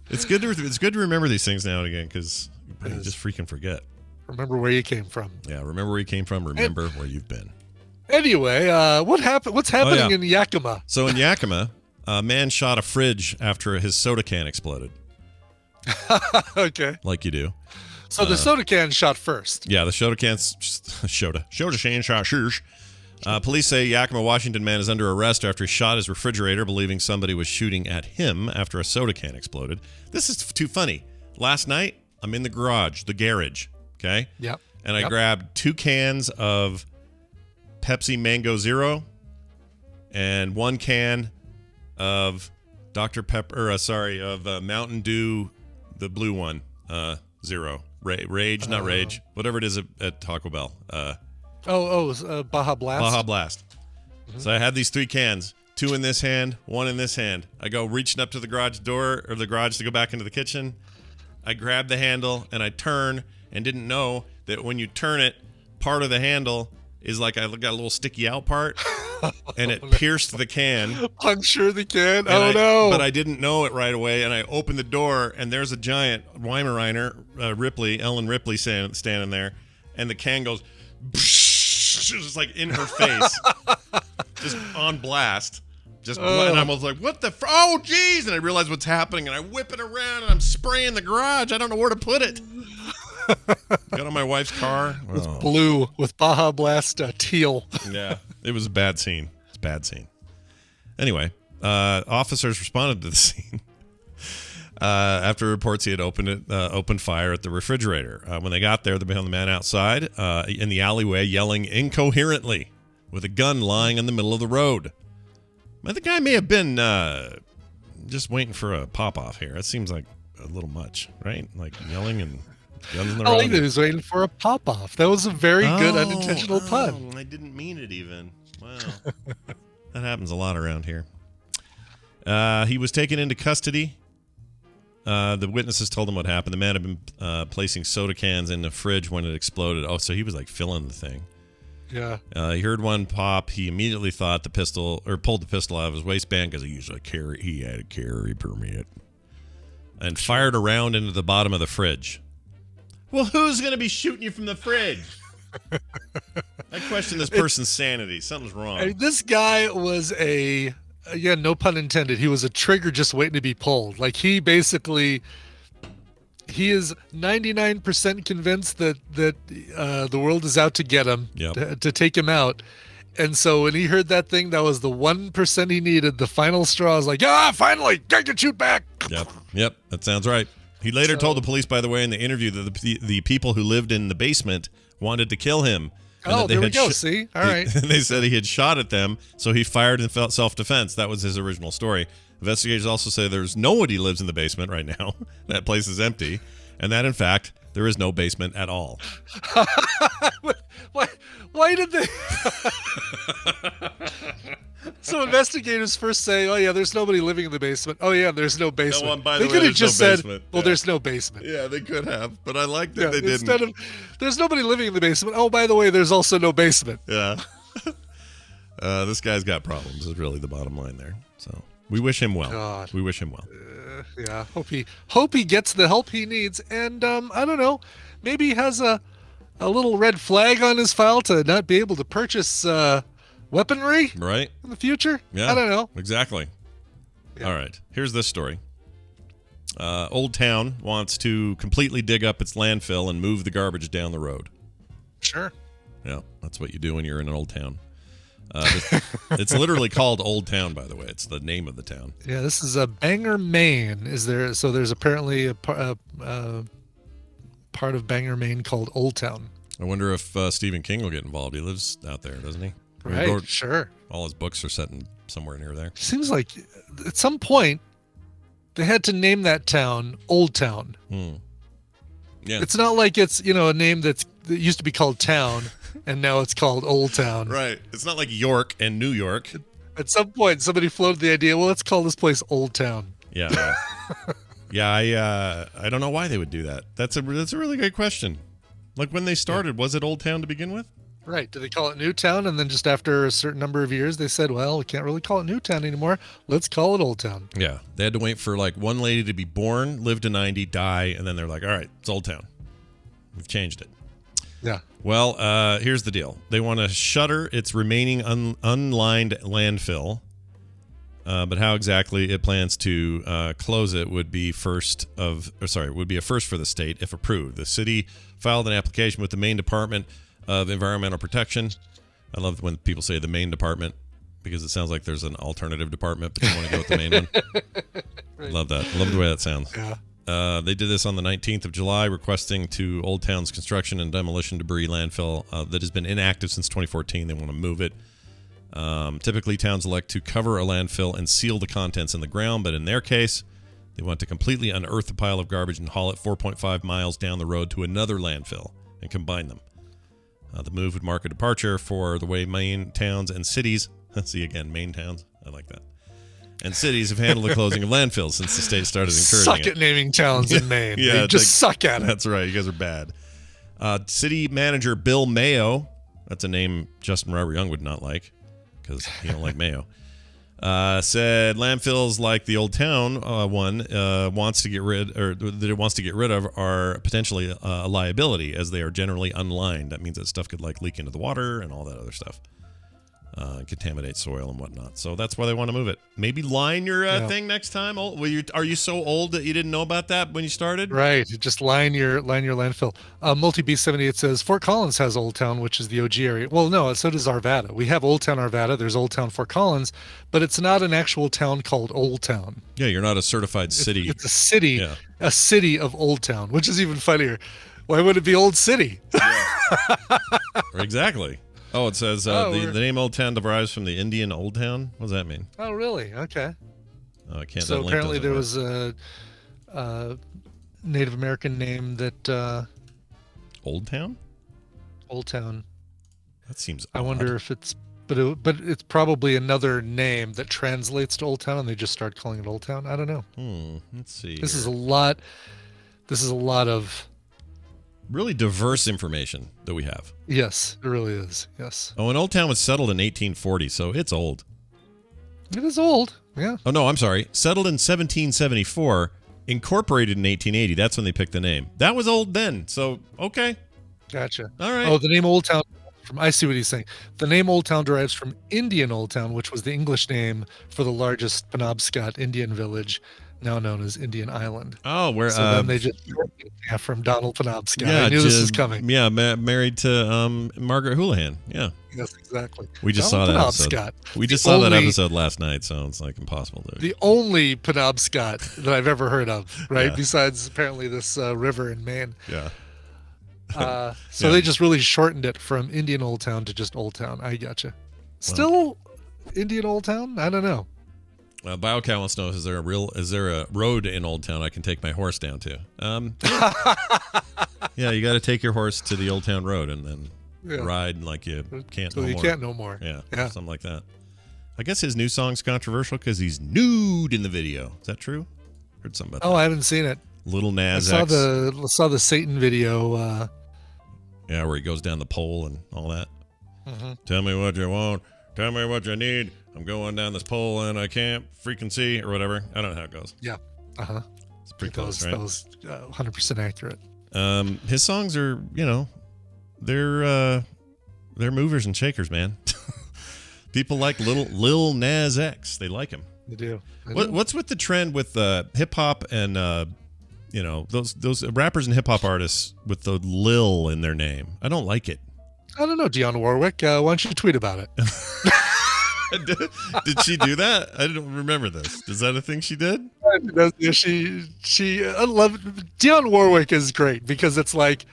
It's good to remember these things now and again, because you just freaking forget. Remember where you came from. Yeah, remember where you came from. Remember where you've been. Anyway, what happened? What's happening in Yakima? So in Yakima, a man shot a fridge after his soda can exploded. Okay. Like you do. So the soda can shot first. Yeah, the soda can's soda can shot first. Police say Yakima, Washington man is under arrest after he shot his refrigerator, believing somebody was shooting at him after a soda can exploded. This is too funny. Last night, I'm in the garage, okay? Yep. And I grabbed 2 cans of Pepsi Mango Zero and 1 can of Dr. Pepper, of Mountain Dew, the blue one, Zero. Rage, not Rage, whatever it is at Taco Bell. Baja Blast. Baja Blast. Mm-hmm. So I had these 3 cans, 2 in this hand, 1 in this hand. I go reaching up to the garage door, or the garage to go back into the kitchen. I grab the handle and I turn, and didn't know that when you turn it, part of the handle is like I got a little sticky out part, and it pierced the can. Puncture the can. But I didn't know it right away, and I opened the door, and there's a giant Weimaraner, Ellen Ripley standing there, and the can goes just like in her face, just on blast. And I was like, what the oh geez, and I realized what's happening, and I whip it around, and I'm spraying the garage. I don't know where to put it. Got on my wife's car. With blue, with Baja Blast teal. Yeah, it was a bad scene. It's a bad scene. Anyway, officers responded to the scene after reports he had opened fire at the refrigerator. When they got there, they found the man outside in the alleyway yelling incoherently with a gun lying in the middle of the road. The guy may have been just waiting for a pop-off here. It seems like a little much, right? Like yelling and guns in the road. I think he was waiting for a pop-off. That was a very good unintentional pun. I didn't mean it even. Wow. That happens a lot around here. He was taken into custody. The witnesses told him what happened. The man had been placing soda cans in the fridge when it exploded. Oh, so he was like filling the thing. Yeah. He heard one pop. He immediately thought pulled the pistol out of his waistband because he had a carry permit, and fired a round into the bottom of the fridge. Well, who's going to be shooting you from the fridge? I question this person's sanity. Something's wrong. This guy was no pun intended. He was a trigger just waiting to be pulled. Like he is 99% convinced that the world is out to get him, to take him out. And so when he heard that thing, that was the 1% he needed. The final straw is like, finally, I can shoot back. Yep, that sounds right. He later told the police, by the way, in the interview that the people who lived in the basement wanted to kill him. There we go. See? All right. They said he had shot at them, so he fired in self-defense. That was his original story. Investigators also say there's nobody lives in the basement right now. That place is empty. And that, in fact, there is no basement at all. Why did they... So investigators first say, there's nobody living in the basement. Oh, yeah, there's no basement. They could have just said, there's no basement. Yeah, they could have, but I like that they didn't. Instead of, there's nobody living in the basement. Oh, by the way, there's also no basement. Yeah. This guy's got problems is really the bottom line there. So we wish him well. God. We wish him well. Yeah, hope he gets the help he needs. And I don't know, maybe he has a little red flag on his file to not be able to purchase weaponry right in the future. Yeah, I don't know. Exactly. Yeah. All right, here's this story. Old Town wants to completely dig up its landfill and move the garbage down the road. Sure. Yeah, that's what you do when you're in an old town. It's literally called Old Town, by the way. It's the name of the town. Yeah, this is a Bangor, Maine. So there's apparently a part of Bangor, Maine called Old Town. I wonder if Stephen King will get involved. He lives out there, doesn't he? Right, sure. All his books are set in somewhere near there. Seems like at some point they had to name that town Old Town. Yeah. It's not like it's, a name that used to be called Town and now it's called Old Town. Right. It's not like York and New York. At some point somebody floated the idea, well, let's call this place Old Town. Yeah. Yeah, I don't know why they would do that. That's a really good question. Like when they started, was it Old Town to begin with? Right. Do they call it Newtown? And then just after a certain number of years, they said, well, we can't really call it Newtown anymore. Let's call it Old Town. Yeah. They had to wait for like one lady to be born, live to 90, die, and then they're like, all right, it's Old Town. We've changed it. Yeah. Well, here's the deal. They want to shutter its remaining unlined landfill. But how exactly it plans to close it would be a first for the state if approved. The city filed an application with the Maine Department of Environmental Protection. I love when people say the Maine Department because it sounds like there's an alternative department, but you want to go with the main one. Right. Love that. Love the way that sounds. Yeah. They did this on the 19th of July, requesting to Old Town's construction and demolition debris landfill that has been inactive since 2014. They want to move it. Typically, towns elect to cover a landfill and seal the contents in the ground, but in their case, they want to completely unearth the pile of garbage and haul it 4.5 miles down the road to another landfill and combine them. The move would mark a departure for the way Maine towns and cities, see again, Maine towns, I like that, and cities have handled the closing of landfills since the state started encouraging Suck at naming towns in Maine. Yeah, they just suck at it. That's right. You guys are bad. City manager Bill Mayo, that's a name Justin Robert Young would not like because he don't like mayo, said landfills like the Old Town one wants to get rid of are potentially a liability as they are generally unlined. That means that stuff could like leak into the water and all that other stuff. Contaminate soil and whatnot. So that's why they want to move it. Maybe line your thing next time. Are you so old that you didn't know about that when you started? Right. Just line your landfill. Multi B78 says Fort Collins has Old Town, which is the OG area. Well, no, so does Arvada. We have Old Town Arvada. There's Old Town Fort Collins, but it's not an actual town called Old Town. Yeah, you're not a certified city. It's a city. Yeah. A city of Old Town, which is even funnier. Why would it be Old City? Yeah. Exactly. Oh, it says the name Old Town derives from the Indian Old Town. What does that mean? Oh, really? Okay. Oh, I can't. So apparently there was a Native American name that. Old Town. Old Town. That seems. I odd. wonder if it's, but it's probably another name that translates to Old Town, and they just start calling it Old Town. I don't know. Let's see. This is a lot. This is a lot of. Really diverse information that we have. Yes, it really is. Yes. Oh, and Old Town was settled in 1840, so it's old. It is old. Yeah. Oh, no, I'm sorry. Settled in 1774, incorporated in 1880. That's when they picked the name. That was old then, so okay. Gotcha. All right. Oh, the name Old Town. I see what he's saying. The name Old Town derives from Indian Old Town, which was the English name for the largest Penobscot Indian village, now known as Indian Island. Oh, where so then they just from Donald Penobscot. Yeah, I knew this was coming. Yeah, married to Margaret Houlihan. Yeah. Yes, exactly. We just saw that episode. We just saw that episode last night, so it's like impossible to. The only Penobscot that I've ever heard of, right? Yeah. Besides apparently this river in Maine. Yeah. So they just really shortened it from Indian Old Town to just Old Town. I gotcha. Still Indian Old Town? I don't know. BioCat wants to know: is there a road in Old Town I can take my horse down to? Yeah, you got to take your horse to the Old Town Road and then ride like you can't. So no you more. Can't no more. Yeah, something like that. I guess his new song's controversial because he's nude in the video. Is that true? Heard something about that. I haven't seen it. Little Nas I X. saw the Satan video. Yeah, where he goes down the pole and all that. Mm-hmm. Tell me what you want. Tell me what you need. I'm going down this pole and I can't freaking see or whatever. I don't know how it goes. Yeah. It's pretty close, right? That was 100% accurate. His songs are, they're movers and shakers, man. People like Lil Nas X. They like him. They do. What's with the trend with hip hop and those rappers and hip hop artists with the Lil in their name? I don't like it. I don't know, Dionne Warwick. Why don't you tweet about it? Did she do that? I don't remember this. Is that a thing she did? She I love Dionne Warwick is great because it's like,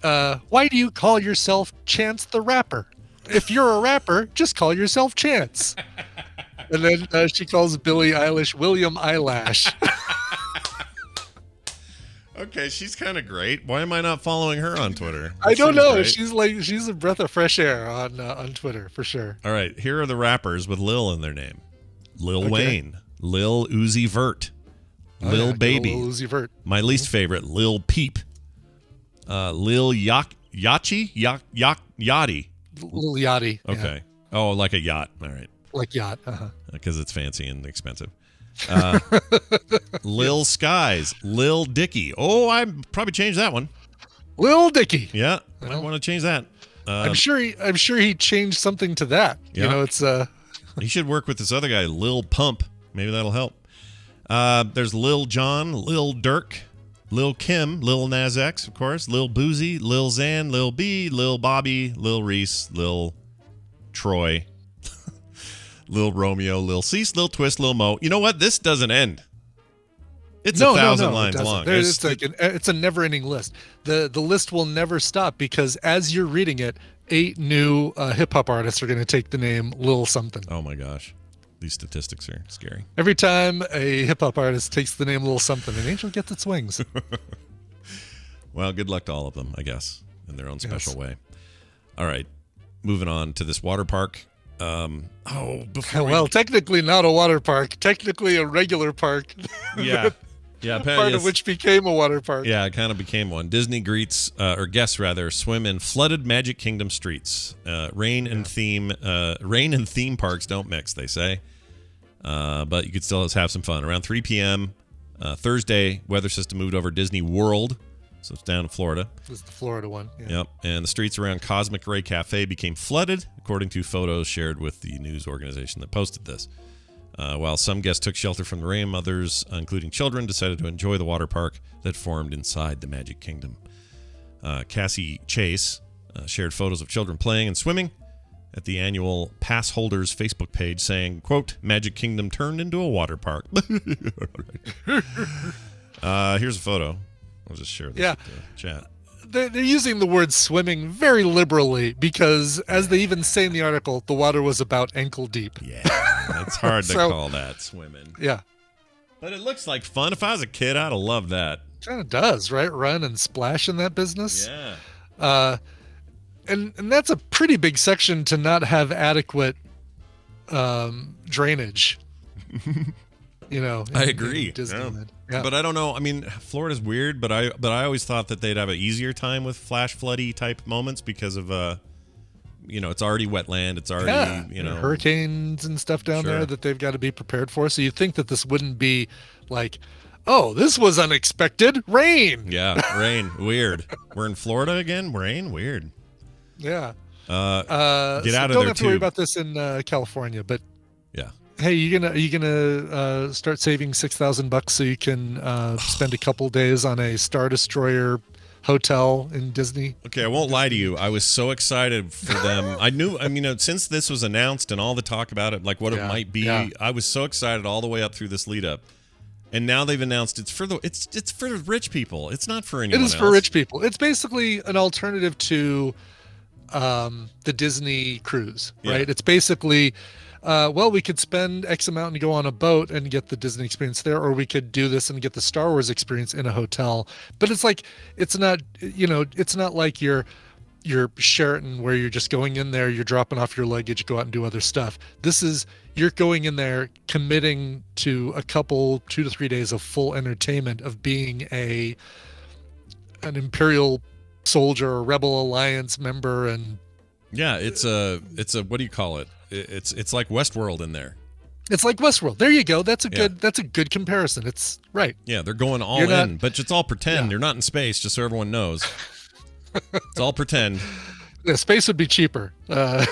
why do you call yourself Chance the Rapper? If you're a rapper, just call yourself Chance. And then she calls Billie Eilish William Eyelash. Okay, she's kind of great. Why am I not following her on Twitter? I don't know. Great. She's a breath of fresh air on Twitter for sure. All right, here are the rappers with Lil in their name: Lil Wayne, Lil Uzi Vert, Lil yeah, Baby. Lil Uzi Vert. My least favorite, Lil Peep. Lil Yachty? Yachty. Lil Yachty. Yeah. Okay. Oh, like a yacht. All right. Like yacht. Uh-huh. Because it's fancy and expensive. Lil Skies. Lil Dicky. Oh, I probably changed that one. Lil Dicky. Yeah, I want to change that. I'm sure he changed something to that. Yeah. You know, it's He should work with this other guy, Lil Pump. Maybe that'll help. There's Lil Jon, Lil Durk, Lil Kim, Lil Nas X, of course, Lil Boozy, Lil Xan, Lil B, Lil Bobby, Lil Reese, Lil Troy, Lil Romeo, Lil Cease, Lil Twist, Lil Mo. You know what? This doesn't end. It's 1,000 lines long. It's a never-ending list. The list will never stop because as you're reading it, 8 new hip-hop artists are going to take the name Lil something. Oh my gosh. These statistics are scary. Every time a hip-hop artist takes the name Lil something, an angel gets its wings. Well, good luck to all of them, I guess, in their own special way. All right. Moving on to this water park. Technically not a water park. Technically a regular park. Yeah. Part of which became a water park. Yeah, it kind of became one. Disney guests swim in flooded Magic Kingdom streets. Rain and theme parks don't mix, they say. But you could still have some fun. Around 3 p.m. Thursday, weather system moved over Disney World, so it's down in Florida. This is the Florida one. Yeah. Yep, and the streets around Cosmic Ray Cafe became flooded, according to photos shared with the news organization that posted this. While some guests took shelter from the rain, others, including children, decided to enjoy the water park that formed inside the Magic Kingdom. Cassie Chase shared photos of children playing and swimming at the annual pass holders Facebook page, saying, quote, Magic Kingdom turned into a water park. Here's a photo. I'll just share this with the chat. They're using the word swimming very liberally because, as they even say in the article, the water was about ankle deep. Yeah, it's hard to call that swimming. Yeah. But it looks like fun. If I was a kid, I'd have loved that. Kind of does, right? Run and splash in that business. Yeah. And that's a pretty big section to not have adequate drainage. You know, I agree. Disneyland. Yeah. But I don't know. I mean, Florida's weird, but I always thought that they'd have an easier time with flash floody type moments because of it's already wetland. It's already hurricanes and stuff down there that they've got to be prepared for. So you'd think that this wouldn't be like, oh, this was unexpected rain. Yeah, rain. Weird. We're in Florida again. Rain. Weird. Yeah. Get out of there Don't have too. to worry about this in California, but yeah. Hey, you gonna start saving $6,000 so you can spend a couple days on a Star Destroyer hotel in Disney? Okay, I won't lie to you. I was so excited for them. Since this was announced and all the talk about it, like what it might be, I was so excited all the way up through this lead up. And now they've announced it's for rich people. It's not for anyone else. It is for rich people. It's basically an alternative to the Disney cruise, right? Yeah. It's basically we could spend X amount and go on a boat and get the Disney experience there, or we could do this and get the Star Wars experience in a hotel. But it's like, it's not like your Sheraton where you're just going in there, you're dropping off your luggage, go out and do other stuff. This is, you're going in there committing to a couple, 2 to 3 days of full entertainment of being an Imperial soldier or Rebel Alliance member. And yeah, it's a what do you call it? It's like Westworld in there. It's like Westworld. There you go. That's a good comparison. It's right. Yeah, they're going all in, but it's all pretend. You're not in space, just so everyone knows. It's all pretend. Yeah, space would be cheaper. Yeah.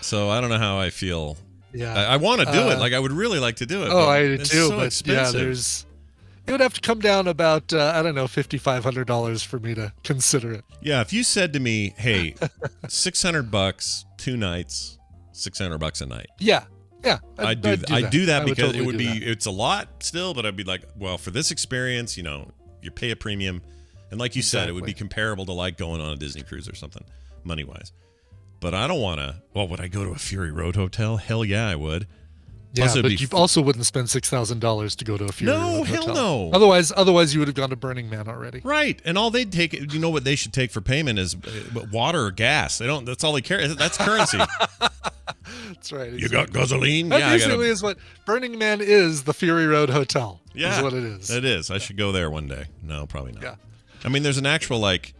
So I don't know how I feel. Yeah. I want to do it. Like I would really like to do it. Oh, I do too. So but expensive. It would have to come down about $5,500 for me to consider it. Yeah, if you said to me, "Hey, $600, 2 nights, $600 a night." Yeah. I'd do that because totally it would be that. it's a lot still, but I'd be like, well, for this experience, you pay a premium, and like you said, it would be comparable to like going on a Disney cruise or something, money wise. But I don't want to. Well, would I go to a Fury Road hotel? Hell yeah, I would. Yeah, but you also wouldn't spend $6,000 to go to a Fury Road hotel. Hell no. Otherwise, you would have gone to Burning Man already. Right, and all they'd take, you know what they should take for payment is water or gas. They don't. That's all they care. That's currency. That's right. You got gasoline? That Yeah, I basically gotta, is what Burning Man is. The Fury Road Hotel. yeah, is what it is. It is. I should go there one day. No, probably not. Yeah. I mean, there's an actual like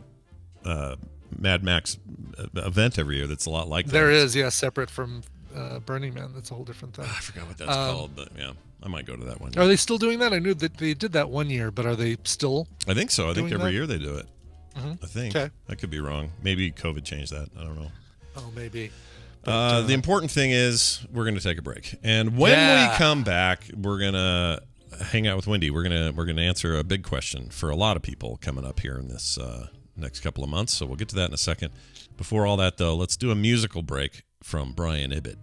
Mad Max event every year that's a lot like that. There is, yeah, separate from Burning Man. That's a whole different thing. I forgot what that's called, but yeah, I might go to that one. Are they still doing that? I knew that they did that one year, but are they still? I think so. I think doing every that? year they do it. Mm-hmm. I think. Okay. I could be wrong. Maybe COVID changed that. I don't know. Oh, maybe. The important thing is we're going to take a break, and when we come back, we're going to hang out with Wendy. We're gonna answer a big question for a lot of people coming up here in this next couple of months. So we'll get to that in a second. Before all that, though, let's do a musical break from Brian Ibbett.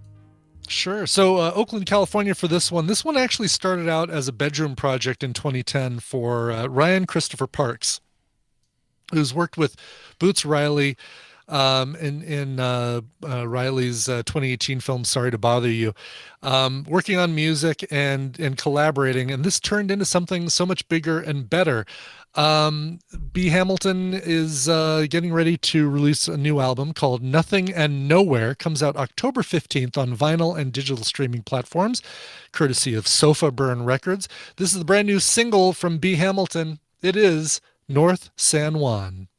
Sure. So Oakland, California for this one. This one actually started out as a bedroom project in 2010 for Ryan Christopher Parks, who's worked with Boots Riley in Riley's 2018 film Sorry to Bother You, working on music and collaborating, and this turned into something so much bigger and better. B. Hamilton is getting ready to release a new album called Nothing and Nowhere. Comes out October 15th on vinyl and digital streaming platforms, courtesy of Sofa Burn Records. This is the brand new single from B. Hamilton. It is North San Juan.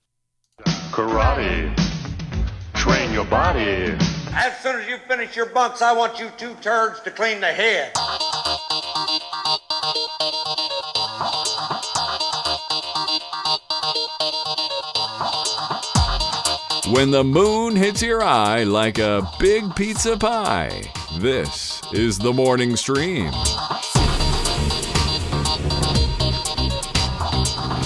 Karate. Train your body. As soon as you finish your bunks, I want you two turds to clean the head. When the moon hits your eye like a big pizza pie, this is the morning stream.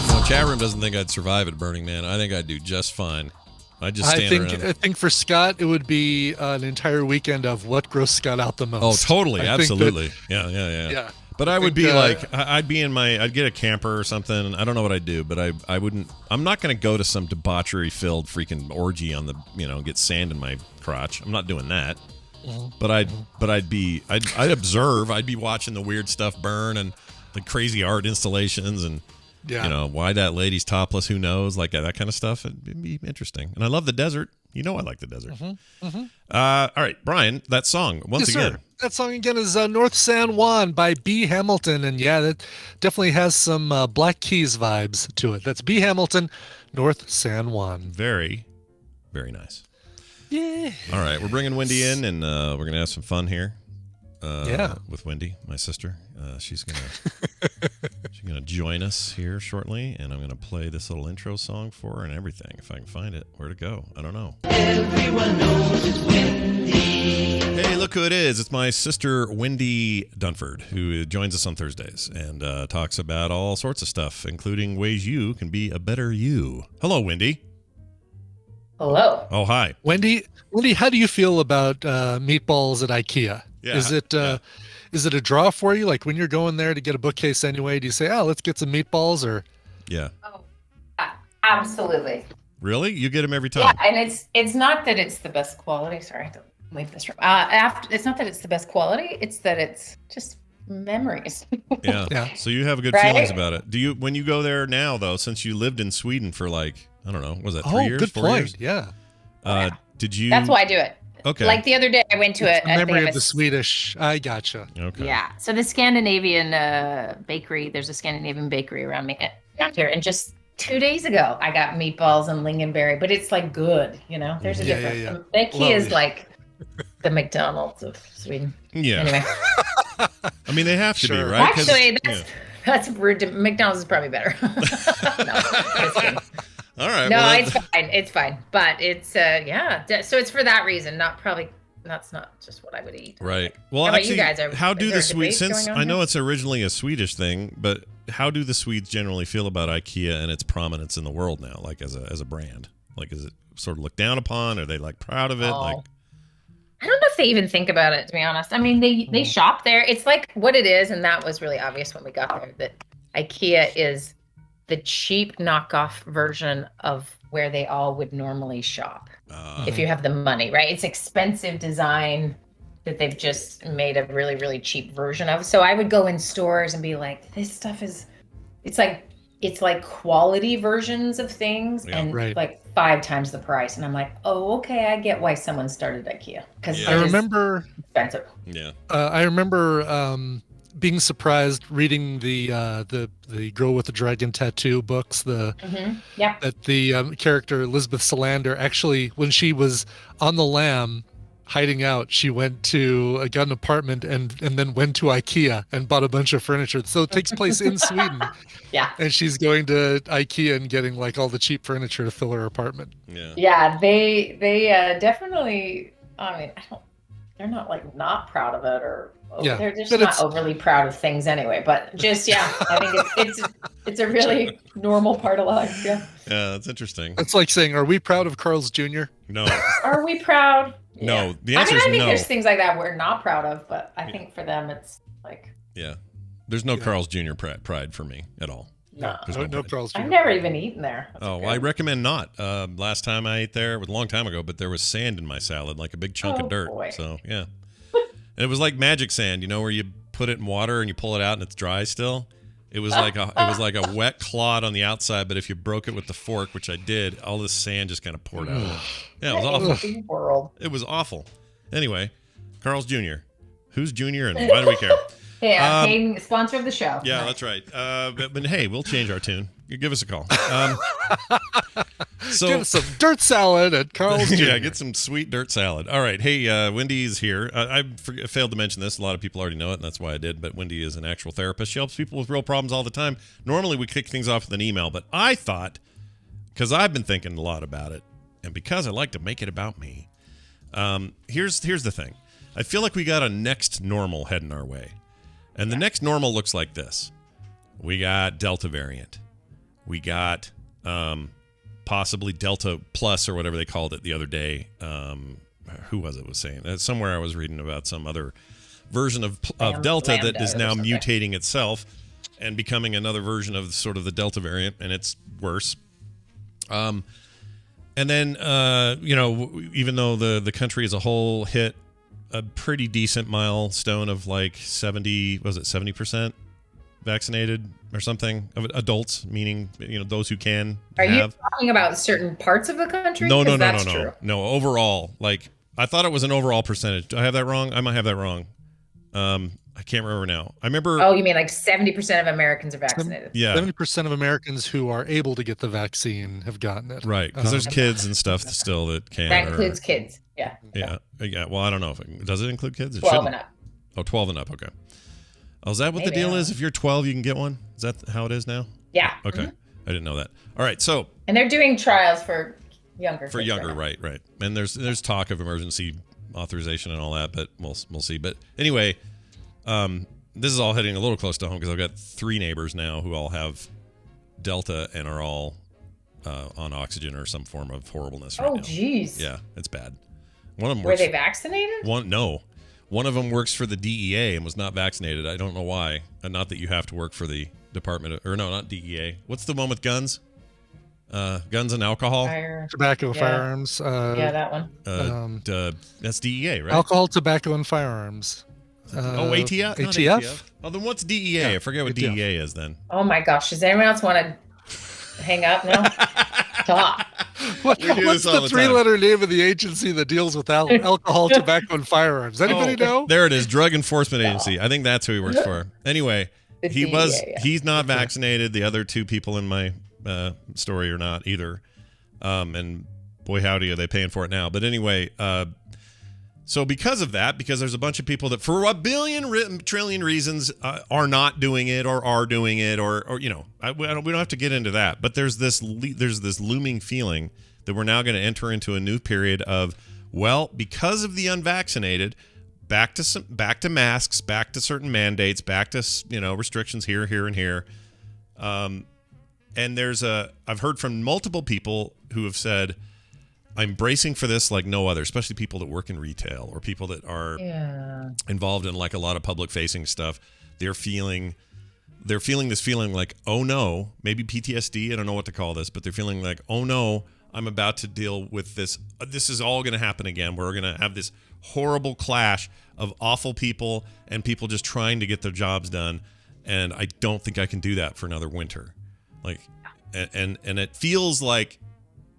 Well, chat room doesn't think I'd survive at Burning Man. I think I'd do just fine. I just stand around. I think for Scott it would be an entire weekend of what grossed Scott out the most. Oh, totally, I absolutely. Yeah. But I would be like, I'd be in I'd get a camper or something. I don't know what I'd do, but I wouldn't. I'm not going to go to some debauchery-filled freaking orgy on the, get sand in my crotch. I'm not doing that. But I'd observe. I'd be watching the weird stuff burn and the crazy art installations and. Yeah. Why that lady's topless, who knows? Like that kind of stuff. It'd be interesting. And I love the desert. I like the desert. All right, Brian, that song, once again. Sir. That song again is North San Juan by B. Hamilton. And yeah, that definitely has some Black Keys vibes to it. That's B. Hamilton, North San Juan. Very, very nice. Yeah. All right, we're bringing Wendy in, and we're going to have some fun here. With Wendy, my sister. She's gonna join us here shortly, and I'm gonna play this little intro song for her and everything. If I can find it, where to go? I don't know. Everyone knows it's Wendy. Hey, look who it is! It's my sister Wendy Dunford, who joins us on Thursdays and talks about all sorts of stuff, including ways you can be a better you. Hello, Wendy. Hello. Oh, hi, Wendy, how do you feel about meatballs at IKEA? Yeah. Is it a draw for you? Like when you're going there to get a bookcase anyway, do you say, "Oh, let's get some meatballs"? Or yeah, Absolutely. really, you get them every time? Yeah, and it's not that it's the best quality. Sorry, I have to leave this room. It's not that it's the best quality. It's that it's just memories. Yeah. So you have good feelings about it. Do you, when you go there now, though, since you lived in Sweden for like, I don't know, was that 3 years? Good 4 point. years? Yeah. Did you? That's why I do it. Okay. Like the other day, I went to It's a a memory of the Swedish. I gotcha. Okay. Yeah. So the Scandinavian bakery. There's a Scandinavian bakery around here, and just 2 days ago, I got meatballs and lingonberry, but it's like good. There's a difference. Yeah. Bakery is like the McDonald's of Sweden. Yeah. Anyway. I mean, they have to be, right? Actually, that's rude. McDonald's is probably better. No, just kidding. All right. No, well, it's fine. It's fine. But it's so it's for that reason. That's not just what I would eat. Right. Well, How about actually, you guys? how do is the there a Swedes? debate Since going on I know here? it's originally a Swedish thing, but how do the Swedes generally feel about IKEA and its prominence in the world now? Like as a brand, like is it sort of looked down upon? Are they like proud of it? Like, I don't know if they even think about it, to be honest. I mean, they shop there. It's like what it is, and that was really obvious when we got there, that IKEA is the cheap knockoff version of where they all would normally shop if you have the money, right? It's expensive design that they've just made a really, really cheap version of. So I would go in stores and be like, this stuff it's like it's like quality versions of things and Right. like 5 times the price. And I'm like, oh, okay, I get why someone started IKEA. Because I remember expensive. Yeah. I remember being surprised reading the Girl with the Dragon Tattoo books. Yeah. That the character Elizabeth Salander actually, when she was on the lam hiding out, she went to got an apartment and then went to IKEA and bought a bunch of furniture. So it takes place in Sweden. Yeah. And she's going to IKEA and getting like all the cheap furniture to fill her apartment. Yeah. Yeah, they definitely. I mean, they're not like not proud of it, or they're just not overly proud of things anyway. But just I think it's a really normal part of life. Yeah. Yeah, that's interesting. It's like saying, "Are we proud of Carl's Jr.?" No. Are we proud? No. Yeah. The answer is I think no. there's things like that we're not proud of, but I think for them it's like. Yeah. There's no Carl's Jr. pride for me at all. No, no Carl's Jr. I've never even eaten there. That's well, I recommend not. Last time I ate there was a long time ago, but there was sand in my salad, like a big chunk of dirt. Boy. So yeah, and it was like magic sand, where you put it in water and you pull it out and it's dry still. It was like a wet clod on the outside, but if you broke it with the fork, which I did, all this sand just kind of poured out. Yeah, it was awful. World. It was awful. Anyway, Carl's Jr. Who's Junior and why do we care? Yeah, paying sponsor of the show. Yeah, that's right. But hey, we'll change our tune. You give us a call. So give us some dirt salad at Carl's Jr. Yeah, get some sweet dirt salad. All right. Hey, Wendy's here. I failed to mention this. A lot of people already know it, and that's why I did. But Wendy is an actual therapist. She helps people with real problems all the time. Normally, we kick things off with an email, but I thought, because I've been thinking a lot about it, and because I like to make it about me, here's the thing. I feel like we got a next normal heading our way. And the next normal looks like this. We got Delta variant. We got possibly Delta Plus or whatever they called it the other day. Who was saying? Somewhere I was reading about some other version of Delta that is now mutating itself and becoming another version of sort of the Delta variant, and it's worse. And then, even though the country as a whole hit a pretty decent milestone of like 70% vaccinated or something of adults, meaning those who can. Are you talking about certain parts of the country? No. Overall, like I thought it was an overall percentage. Do I have that wrong? I might have that wrong. I can't remember now. I remember. Oh, you mean like 70% of Americans are vaccinated? Yeah, 70% of Americans who are able to get the vaccine have gotten it. Right, because there's kids and stuff still that can. That includes kids. Yeah. Yeah. Well, I don't know if does it include kids? 12 and up. Oh, 12 and up. Okay. Oh, is that what the deal is? If you're 12, you can get one? Is that how it is now? Yeah. Okay. I didn't know that. All right. So. And they're doing trials for younger. For younger, right. And there's talk of emergency authorization and all that, but we'll see. But anyway, this is all hitting a little close to home because I've got 3 neighbors now who all have Delta and are all on oxygen or some form of horribleness right now. Oh, geez. Yeah, it's bad. One of them were they vaccinated? No. One of them works for the DEA and was not vaccinated. I don't know why. Not that you have to work for the Department of, or no, not DEA. What's the one with guns? Guns and alcohol? Tobacco, firearms. That one. That's DEA, right? Alcohol, tobacco, and firearms. ATF? ATF? Oh, then what's DEA? Yeah, I forget what ATF. DEA is then. Oh my gosh. Does anyone else want to hang up now? Stop. What's the 3-letter name of the agency that deals with alcohol, tobacco, and firearms? Anybody know? There it is. Drug Enforcement Agency. I think that's who he works for. Anyway, he's not vaccinated. The other 2 people in my story are not either. And boy, howdy, are they paying for it now. But anyway, so because of that, because there's a bunch of people that for a billion trillion reasons are not doing it or are doing it or we don't have to get into that. But there's this looming feeling that we're now going to enter into a new period of, well, because of the unvaccinated, back to masks, back to certain mandates, back to restrictions here, and here. And I've heard from multiple people who have said, I'm bracing for this like no other, especially people that work in retail or people that are involved in like a lot of public facing stuff. They're feeling this feeling like, oh no, maybe PTSD. I don't know what to call this, but they're feeling like, oh no, I'm about to deal with this. This is all going to happen again. We're going to have this horrible clash of awful people and people just trying to get their jobs done. And I don't think I can do that for another winter. Like, and it feels like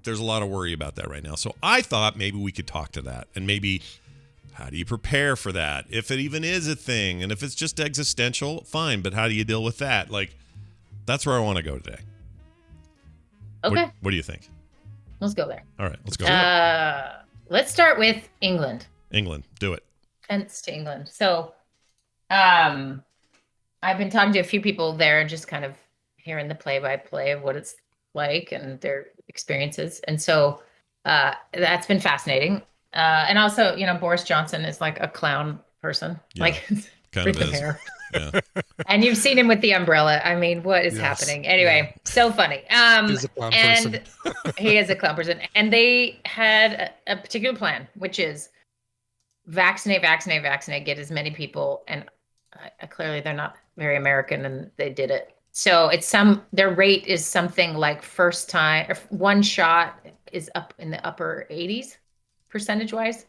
there's a lot of worry about that right now. So I thought maybe we could talk to that, and maybe how do you prepare for that? If it even is a thing, and if it's just existential, fine. But how do you deal with that? Like, that's where I want to go today. Okay. What do you think? Let's go there. All right, let's go. Let's start with England. England, do it. Hence to England. So, I've been talking to a few people there and just kind of hearing the play-by-play of what it's like and their experiences. And so that's been fascinating. And also, Boris Johnson is like a clown person. Yeah, like kind of with the is. hair. Yeah. And you've seen him with the umbrella. I mean, what is happening? Anyway, so funny. He's a clown person. He is a clown person. And they had a particular plan, which is vaccinate, get as many people. And clearly they're not very American, and they did it. So their rate is something like first time, or one shot is up in the upper 80s percentage wise.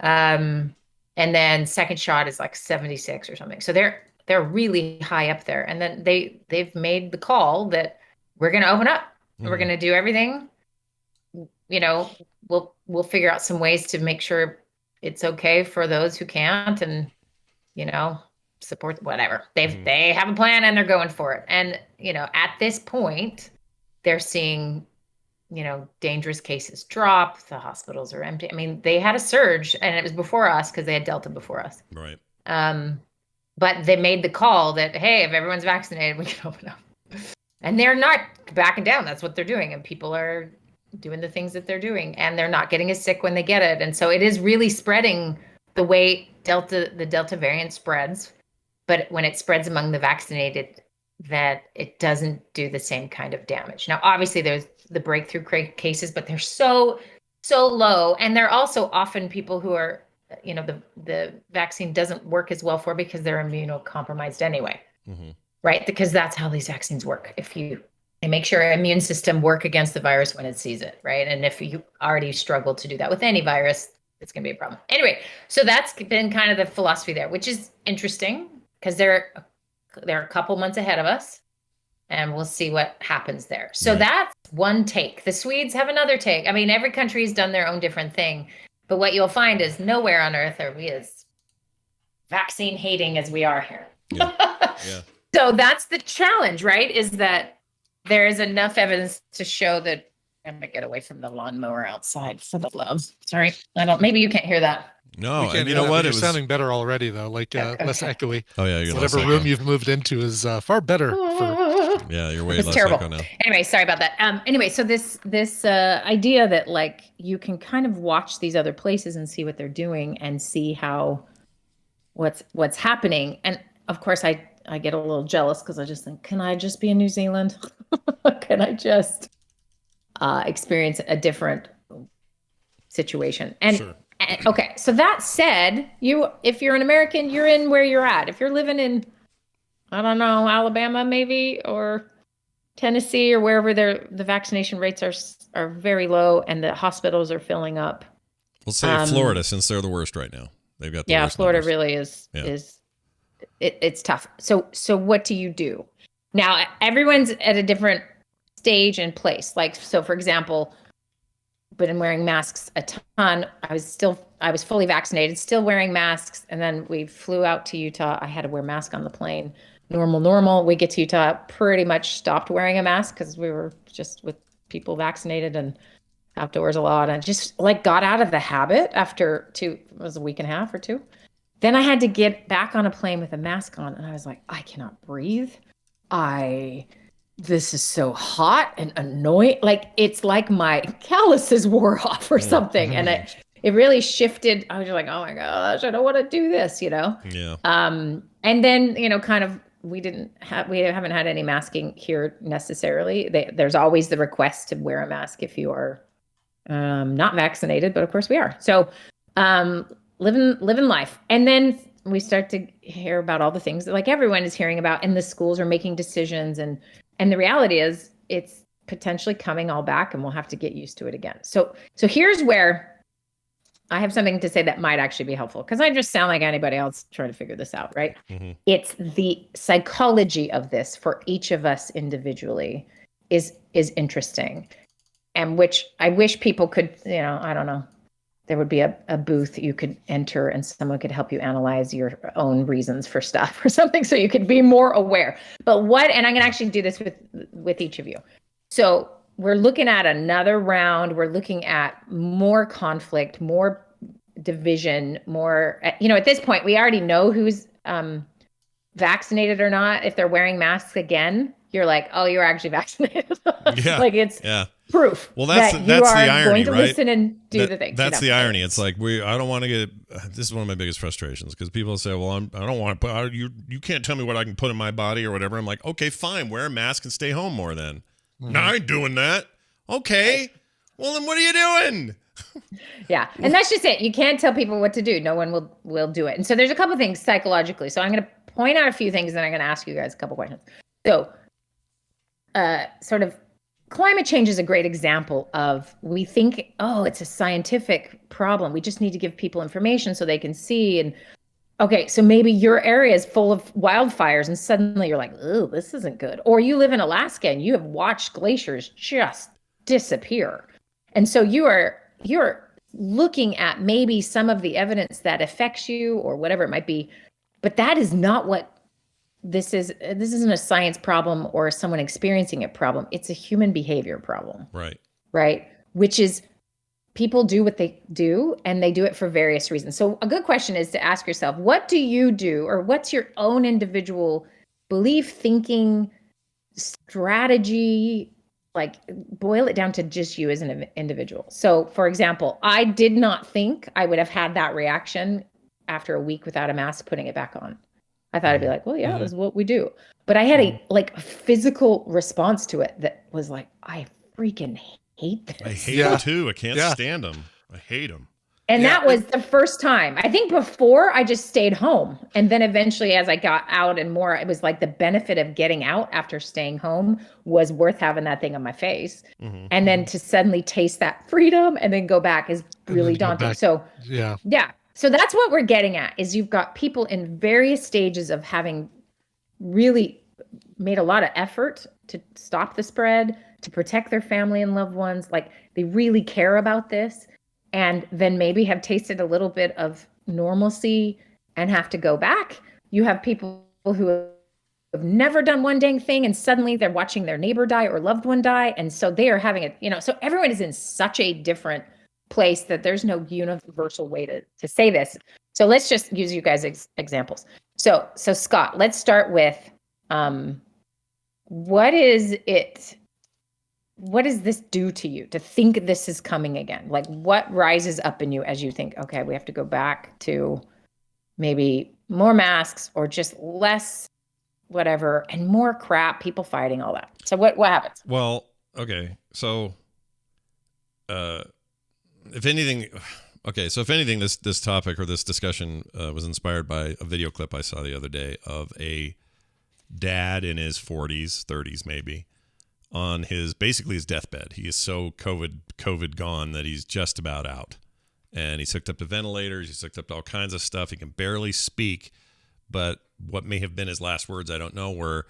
And then second shot is like 76 or something. So they're really high up there. And then they've made the call that we're going to open up. We're going to do everything. We'll figure out some ways to make sure it's okay for those who can't, and support whatever. They have a plan and they're going for it. And at this point, they're seeing dangerous cases drop. The hospitals are empty. I mean, they had a surge, and it was before us because they had Delta before us. Right. But they made the call that, hey, if everyone's vaccinated, we can open up. And they're not backing down. That's what they're doing. And people are doing the things that they're doing, and they're not getting as sick when they get it. And so it is really spreading the way the Delta variant spreads. But when it spreads among the vaccinated, that it doesn't do the same kind of damage. Now, obviously, there's the breakthrough cases, but they're so low. And they're also often people who are, the vaccine doesn't work as well for, because they're immunocompromised anyway, right? Because that's how these vaccines work. They make sure our immune system work against the virus when it sees it, right? And if you already struggle to do that with any virus, it's going to be a problem. Anyway, so that's been kind of the philosophy there, which is interesting because they're a couple months ahead of us, and we'll see what happens there. So that's one take. The Swedes have another take. I mean, every country has done their own different thing, but what you'll find is nowhere on earth are we as vaccine hating as we are here. Yeah. So that's the challenge, right? Is that there is enough evidence to show that. I'm gonna get away from the lawnmower outside for the love. Sorry, maybe you can't hear that. No, and you know what? It was sounding better already, though, like less echoey. Oh yeah, you're whatever room you've moved into is far better. Yeah, you're way less terrible. echo now. Anyway, sorry about that. Anyway, so this idea that like you can kind of watch these other places and see what they're doing and see how what's happening. And of course, I get a little jealous because I just think, can I just be in New Zealand? Can I just experience a different situation? And sure. Okay, so that said, if you're an American, you're in where you're at. If you're living in, I don't know, Alabama maybe, or Tennessee, or wherever the vaccination rates are very low and the hospitals are filling up. We'll say Florida, since they're the worst right now. They've got the worst Florida numbers. really is it's tough. So what do you do? Now, everyone's at a different stage and place. Like, so for example, been wearing masks a ton. I was fully vaccinated, still wearing masks. And then we flew out to Utah. I had to wear a mask on the plane. Normal. We get to Utah, pretty much stopped wearing a mask because we were just with people vaccinated and outdoors a lot. And just like got out of the habit after it was a week and a half or two. Then I had to get back on a plane with a mask on. And I was like, I cannot breathe. This is so hot and annoying. Like, it's like my calluses wore off or something. And it really shifted. I was just like, oh my gosh, I don't want to do this, Yeah. And then, kind of, we haven't had any masking here necessarily. There's always the request to wear a mask if you are not vaccinated, but of course we are. So living life. And then we start to hear about all the things that like everyone is hearing about, and the schools are making decisions. And the reality is it's potentially coming all back, and we'll have to get used to it again. So here's where I have something to say that might actually be helpful, because I just sound like anybody else trying to figure this out, right? Mm-hmm. It's the psychology of this for each of us individually is interesting, and which I wish people could, I don't know, there would be a booth you could enter and someone could help you analyze your own reasons for stuff or something so you could be more aware. But and I'm going to actually do this with each of you. So we're looking at another round. We're looking at more conflict, more division, more, at this point, we already know who's vaccinated or not. If they're wearing masks again, you're like, oh, you're actually vaccinated. Yeah. Like it's proof. Well, that's that the irony, going to right? listen and do the thing. That's the irony. It's like I don't want to get. This is one of my biggest frustrations because people say, "Well, I don't want to put you can't tell me what I can put in my body or whatever." I'm like, okay, fine, wear a mask and stay home more then. No, I ain't doing that. Okay, well then, what are you doing? Yeah, and that's just it. You can't tell people what to do. No one will do it. And so there's a couple things psychologically. So I'm going to point out a few things, and then I'm going to ask you guys a couple questions. So, sort of. Climate change is a great example of, we think, oh, it's a scientific problem. We just need to give people information so they can see. And okay, so maybe your area is full of wildfires and suddenly you're like, oh, this isn't good. Or you live in Alaska and you have watched glaciers just disappear. And so you're looking at maybe some of the evidence that affects you or whatever it might be. But that is not what this isn't a science problem or someone experiencing a problem. It's a human behavior problem. Right. Which is, people do what they do and they do it for various reasons. So a good question is to ask yourself, what do you do, or what's your own individual belief, thinking, strategy? Like, boil it down to just you as an individual. So for example, I did not think I would have had that reaction after a week without a mask, putting it back on. I thought I'd be like, well, yeah, this is what we do. But I had a physical response to it that was like, I freaking hate this. I hate them too. I can't stand them. I hate them. And that was the first time. I think before I just stayed home. And then eventually as I got out and more, it was like the benefit of getting out after staying home was worth having that thing on my face. Mm-hmm. And then to suddenly taste that freedom and then go back is really daunting. So yeah. So that's what we're getting at, is you've got people in various stages of having really made a lot of effort to stop the spread, to protect their family and loved ones. Like, they really care about this, and then maybe have tasted a little bit of normalcy and have to go back. You have people who have never done one dang thing, and suddenly they're watching their neighbor die or loved one die. And so they are having it, so everyone is in such a different place that there's no universal way to say this. So let's just use you guys examples. So Scott, let's start with what does this do to you to think this is coming again? Like, what rises up in you as you think, okay, we have to go back to maybe more masks or just less whatever and more crap, people fighting, all that. So what happens? Well, okay. So if anything, this topic or this discussion was inspired by a video clip I saw the other day of a dad in his 40s, 30s maybe, on his deathbed. He is so COVID gone that he's just about out. And he's hooked up to ventilators. He's hooked up to all kinds of stuff. He can barely speak. But what may have been his last words, I don't know, were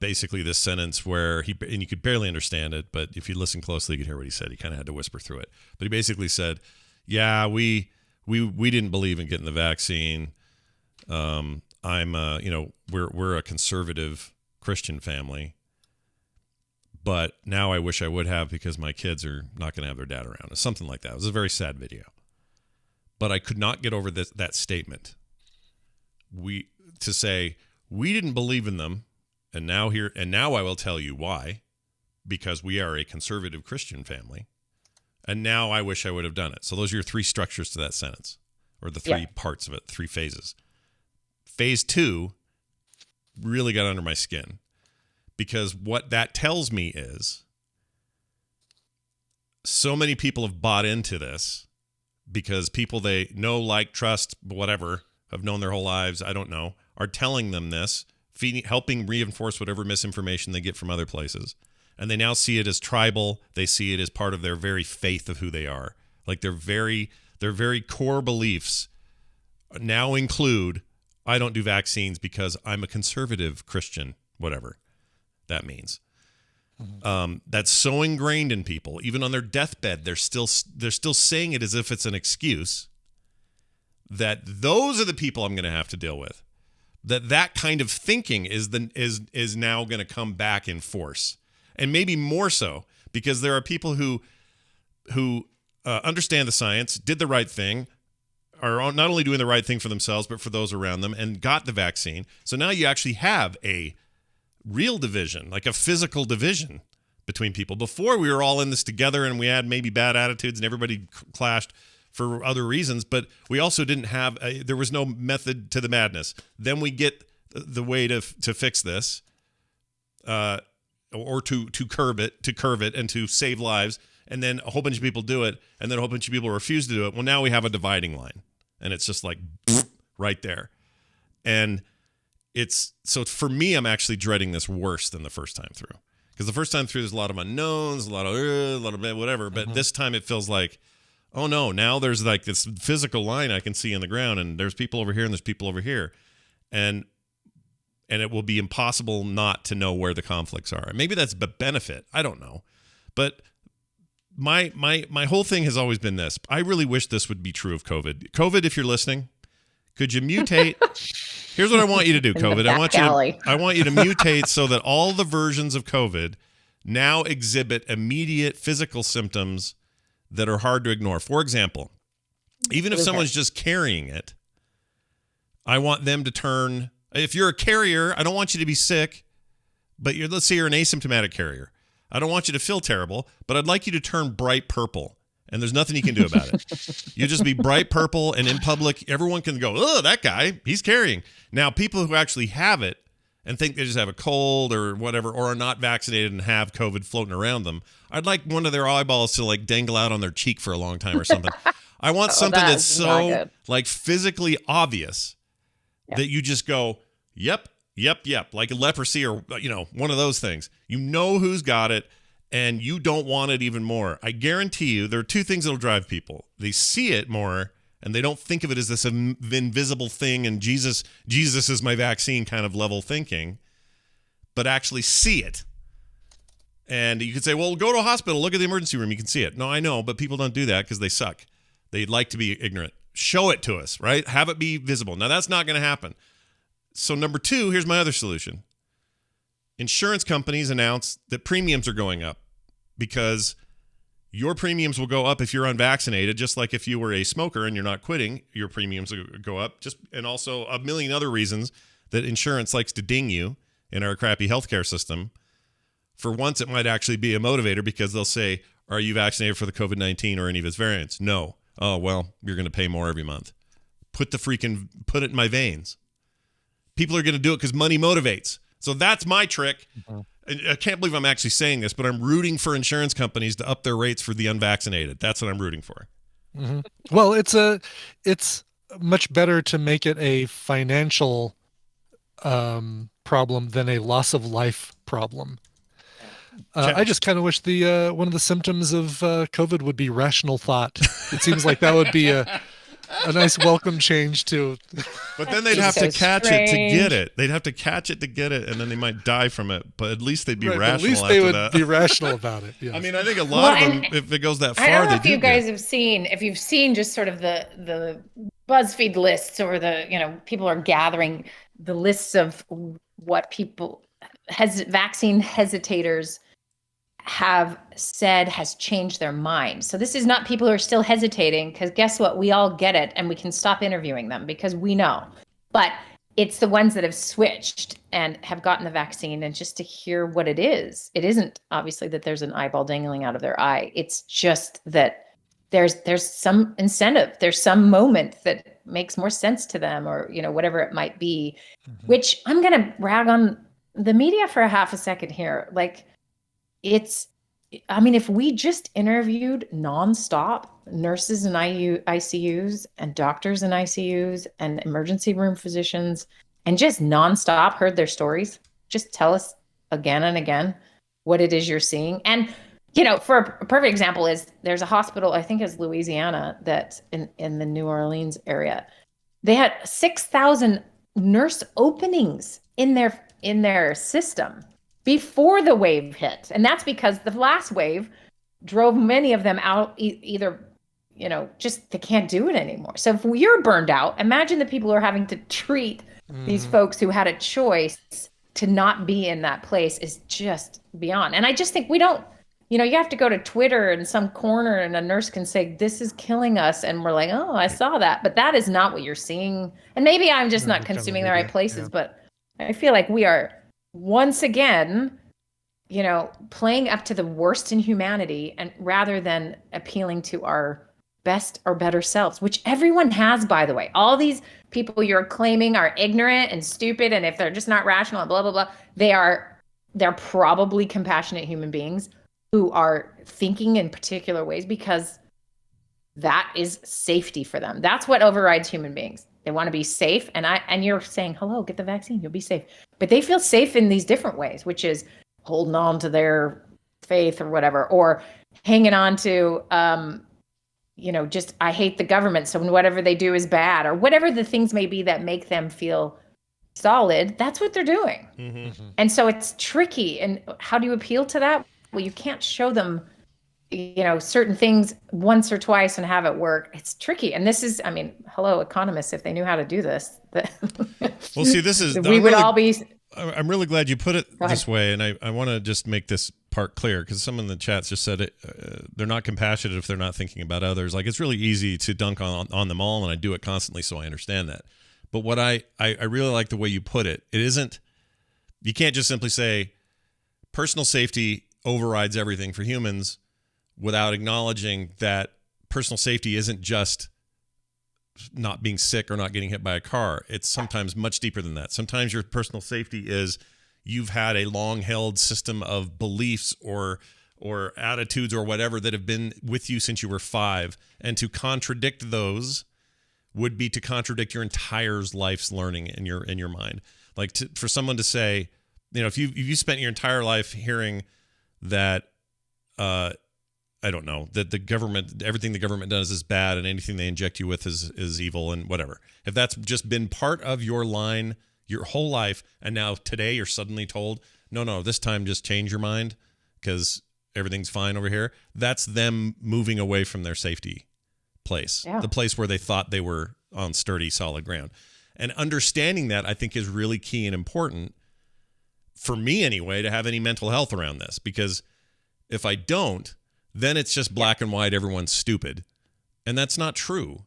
basically this sentence where and you could barely understand it, but if you listen closely, you could hear what he said. He kind of had to whisper through it. But he basically said, yeah, we didn't believe in getting the vaccine. We're a conservative Christian family. But now I wish I would have, because my kids are not going to have their dad around. It's something like that. It was a very sad video. But I could not get over that statement. To say, we didn't believe in them, and now I will tell you why, because we are a conservative Christian family, and now I wish I would have done it. So those are your three structures to that sentence, or the three parts of it, three phases. Phase 2 really got under my skin, because what that tells me is so many people have bought into this because people they know, like, trust, whatever, have known their whole lives, I don't know, are telling them this, helping reinforce whatever misinformation they get from other places. And they now see it as tribal. They see it as part of their very faith of who they are. Like, their very core beliefs now include, I don't do vaccines because I'm a conservative Christian, whatever that means. That's so ingrained in people, even on their deathbed, they're still saying it as if it's an excuse. That those are the people I'm going to have to deal with. That kind of thinking is now going to come back in force, and maybe more so because there are people who understand the science, did the right thing, are not only doing the right thing for themselves but for those around them, and got the vaccine. So now you actually have a real division, like a physical division between people. Before, we were all in this together, and we had maybe bad attitudes, and everybody clashed for other reasons, but we also didn't have there was no method to the madness. Then we get the way to fix this, or to curb it and to save lives, and then a whole bunch of people do it, and then a whole bunch of people refuse to do it. Well, now we have a dividing line, and it's just like right there. And so for me, I'm actually dreading this worse than the first time through, because the first time through there's a lot of unknowns, a lot of whatever, but this time it feels like, oh no, now there's like this physical line I can see in the ground, and there's people over here and there's people over here. And it will be impossible not to know where the conflicts are. Maybe that's a benefit. I don't know. But my whole thing has always been this. I really wish this would be true of COVID. COVID, if you're listening, could you mutate? Here's what I want you to do, COVID. I want you to mutate so that all the versions of COVID now exhibit immediate physical symptoms that are hard to ignore. For example, even if someone's just carrying it, I want them to turn, if you're a carrier, I don't want you to be sick, but let's say you're an asymptomatic carrier. I don't want you to feel terrible, but I'd like you to turn bright purple, and there's nothing you can do about it. You just be bright purple, and in public, everyone can go, oh, that guy, he's carrying. Now, people who actually have it and think they just have a cold or whatever, or are not vaccinated and have COVID floating around them, I'd like one of their eyeballs to like dangle out on their cheek for a long time or something. I want something that's so like physically obvious that you just go, yep, like leprosy or, one of those things. You know who's got it, and you don't want it even more. I guarantee you there are two things that'll drive people. They see it more, and they don't think of it as this invisible thing and Jesus is my vaccine kind of level thinking, but actually see it. And you could say, well, go to a hospital, look at the emergency room, you can see it. No, I know, but people don't do that because they suck. They'd like to be ignorant. Show it to us, right? Have it be visible. Now, that's not going to happen. So number two, here's my other solution. Insurance companies announce that premiums are going up because your premiums will go up if you're unvaccinated, just like if you were a smoker and you're not quitting, your premiums will go up. And also a million other reasons that insurance likes to ding you in our crappy healthcare system. For once, it might actually be a motivator because they'll say, are you vaccinated for the COVID-19 or any of its variants? No. Oh, well, you're going to pay more every month. Put it in my veins. People are going to do it because money motivates. So that's my trick. I can't believe I'm actually saying this, but I'm rooting for insurance companies to up their rates for the unvaccinated. That's what I'm rooting for. Mm-hmm. Well, it's much better to make it a financial problem than a loss of life problem. I just kind of wish one of the symptoms of COVID would be rational thought. It seems like that would be a nice welcome change to. But then they'd have to catch it to get it. They'd have to catch it to get it, and then they might die from it. But at least they'd be rational. At least they would be rational about it. Yes. I mean, I think a lot of them, if it goes that far, I don't know if you guys have seen, if you've seen just sort of the BuzzFeed lists, or people are gathering the lists of what people vaccine hesitators have said has changed their mind. So this is not people who are still hesitating, because guess what? We all get it, and we can stop interviewing them because we know. But it's the ones that have switched and have gotten the vaccine, and just to hear what it is. It isn't obviously that there's an eyeball dangling out of their eye. It's just that there's some incentive. There's some moment that makes more sense to them, or whatever it might be. Mm-hmm. Which I'm going to rag on the media for a half a second here. Like, if we just interviewed nonstop nurses in ICUs and doctors in ICUs and emergency room physicians, and just nonstop heard their stories, just tell us again and again what it is you're seeing. And, for a perfect example is there's a hospital, I think it's Louisiana, that's in the New Orleans area. They had 6,000 nurse openings in their system. before the wave hit. And that's because the last wave drove many of them out either, just they can't do it anymore. So if you're burned out, imagine the people who are having to treat these folks who had a choice to not be in that place is just beyond. And I just think we don't, you have to go to Twitter in some corner and a nurse can say, this is killing us. And we're like, oh, I saw that. But that is not what you're seeing. And maybe I'm just not consuming the right places, but I feel like we are once again, playing up to the worst in humanity and rather than appealing to our best or better selves, which everyone has, by the way. All these people you're claiming are ignorant and stupid, and if they're just not rational and blah, blah, blah, they're probably compassionate human beings who are thinking in particular ways because that is safety for them. That's what overrides human beings. They want to be safe. And you're saying, hello, get the vaccine, you'll be safe. But they feel safe in these different ways, which is holding on to their faith or whatever, or hanging on to, just, I hate the government, so whatever they do is bad, or whatever the things may be that make them feel solid, that's what they're doing. Mm-hmm. And so it's tricky. And how do you appeal to that? Well, you can't show them, certain things once or twice and have it work. It's tricky. And this is, hello, economists, if they knew how to do this. Well, see, this is, we would all be. I'm really glad you put it this way. And I want to just make this part clear because someone in the chats just said they're not compassionate if they're not thinking about others. Like, it's really easy to dunk on them all. And I do it constantly. So I understand that. But what I really like the way you put it. It isn't, you can't just simply say personal safety overrides everything for humans without acknowledging that personal safety isn't just not being sick or not getting hit by a car. It's sometimes much deeper than that. Sometimes your personal safety is you've had a long-held system of beliefs or attitudes or whatever that have been with you since you were 5, and to contradict those would be to contradict your entire life's learning in your mind. Like for someone to say, if you spent your entire life hearing that I don't know, that the government, everything the government does is bad and anything they inject you with is evil and whatever. If that's just been part of your line your whole life, and now today you're suddenly told, no, this time just change your mind because everything's fine over here. That's them moving away from their safety place, the place where they thought they were on sturdy, solid ground. And understanding that, I think, is really key and important for me anyway, to have any mental health around this, because if I don't, then it's just black and white, everyone's stupid. And that's not true.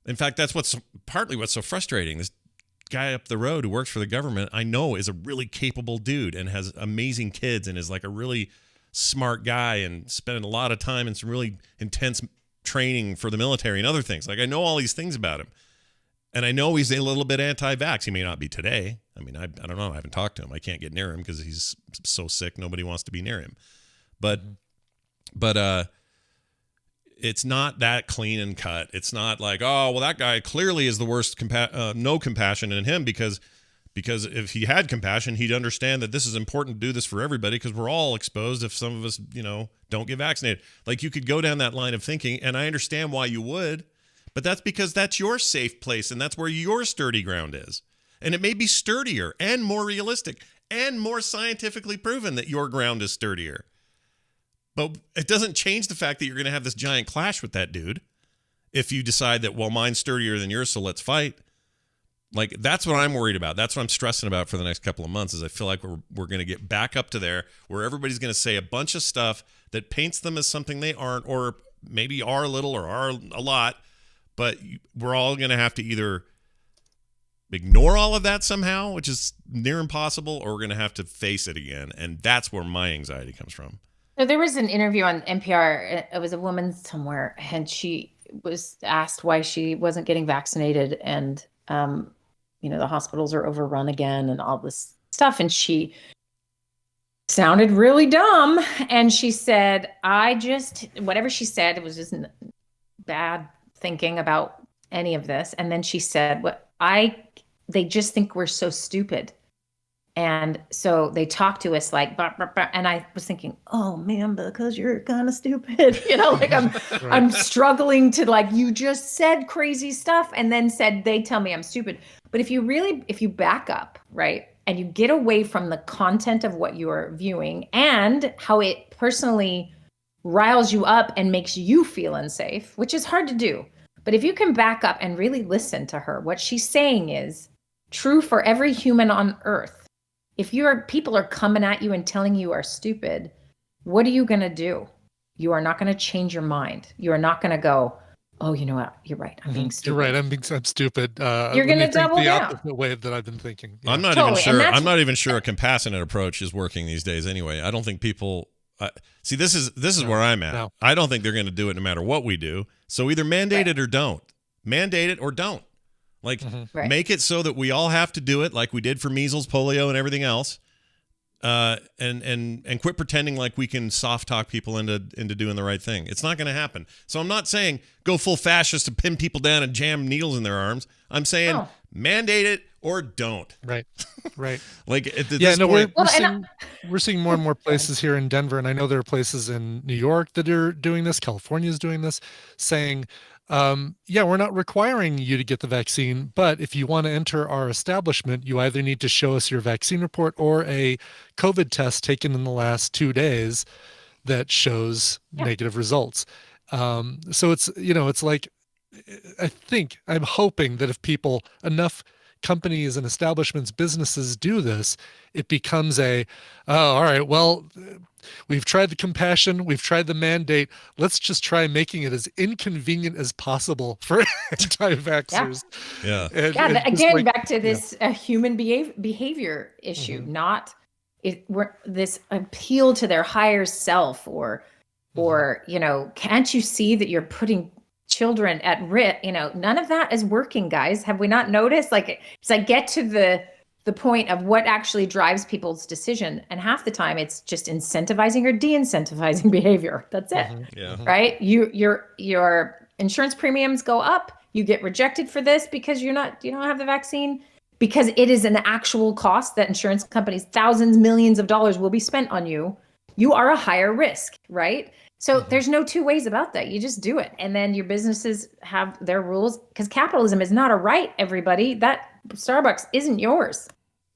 In fact, that's partly what's so frustrating. This guy up the road who works for the government, I know, is a really capable dude and has amazing kids and is like a really smart guy and spending a lot of time in some really intense training for the military and other things. Like, I know all these things about him. And I know he's a little bit anti-vax. He may not be today. I don't know. I haven't talked to him. I can't get near him because he's so sick. Nobody wants to be near him. But it's not that clean and cut. It's not like, oh, well, that guy clearly is the worst, no compassion in him because if he had compassion, he'd understand that this is important to do this for everybody because we're all exposed if some of us, don't get vaccinated. Like, you could go down that line of thinking, and I understand why you would, but that's because that's your safe place and that's where your sturdy ground is. And it may be sturdier and more realistic and more scientifically proven that your ground is sturdier. But it doesn't change the fact that you're going to have this giant clash with that dude if you decide that, well, mine's sturdier than yours, so let's fight. Like, that's what I'm worried about. That's what I'm stressing about for the next couple of months, is I feel like we're going to get back up to there where everybody's going to say a bunch of stuff that paints them as something they aren't, or maybe are a little or are a lot, but we're all going to have to either ignore all of that somehow, which is near impossible, or we're going to have to face it again. And that's where my anxiety comes from. So there was an interview on NPR. It was a woman somewhere, and she was asked why she wasn't getting vaccinated, and the hospitals are overrun again and all this stuff. And she sounded really dumb. And she said, whatever she said, it was just bad thinking about any of this. And then she said, they just think we're so stupid. And so they talk to us like, bah, bah, bah. And I was thinking, oh man, because you're kind of stupid, like I'm struggling to, like, you just said crazy stuff and then said, they tell me I'm stupid. But if you back up, right, and you get away from the content of what you are viewing and how it personally riles you up and makes you feel unsafe, which is hard to do. But if you can back up and really listen to her, what she's saying is true for every human on earth. If people are coming at you and telling you are stupid, what are you going to do? You are not going to change your mind. You are not going to go, oh, you know what? You're right. I'm being stupid. You're right. I'm stupid. You're going to double the down. opposite way that I've been thinking. Yeah. I'm not even sure. I'm not even sure a compassionate approach is working these days. Anyway, I don't think people see. This is where I'm at. No. I don't think they're going to do it no matter what we do. So either mandate it or don't. Mandate it or don't. Like make it so that we all have to do it, like we did for measles, polio, and everything else. And quit pretending like we can soft talk people into doing the right thing. It's not going to happen. So I'm not saying go full fascist to pin people down and jam needles in their arms. I'm saying mandate it or don't. Right. Like at this point, we're seeing more and more places here in Denver, and I know there are places in New York that are doing this. California is doing this, saying, we're not requiring you to get the vaccine, but if you want to enter our establishment, you either need to show us your vaccine report or a COVID test taken in the last 2 days that shows negative results. So it's like, I'm hoping that if enough companies and establishments, businesses do this, it becomes all right, well, we've tried the compassion, we've tried the mandate. Let's just try making it as inconvenient as possible for anti-vaxxers. Yeah. Again, back to this human behavior issue, not this appeal to their higher self, or can't you see that you're putting children at risk? None of that is working, guys. Have we not noticed? Like, it's like get to the point of what actually drives people's decision, and half the time it's just incentivizing or de-incentivizing behavior. That's it. Right? Your insurance premiums go up. You get rejected for this because you don't have the vaccine, because it is an actual cost that insurance companies, thousands, millions of dollars will be spent on you. You are a higher risk, right? So there's no two ways about that. You just do it. And then your businesses have their rules, because capitalism is not a right, everybody. That Starbucks isn't yours.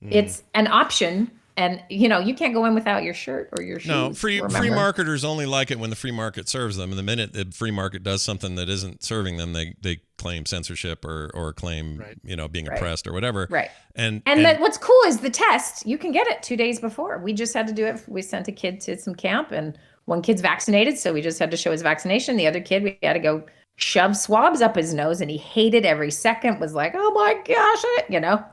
It's an option. And, you can't go in without your shirt or your shoes. No, free marketers only like it when the free market serves them. And the minute the free market does something that isn't serving them, they claim censorship or claim, being oppressed or whatever. Right. And what's cool is the test. You can get it 2 days before. We just had to do it. We sent a kid to some camp, and one kid's vaccinated, so we just had to show his vaccination. The other kid, we had to go shove swabs up his nose, and he hated every second, was like, oh my gosh,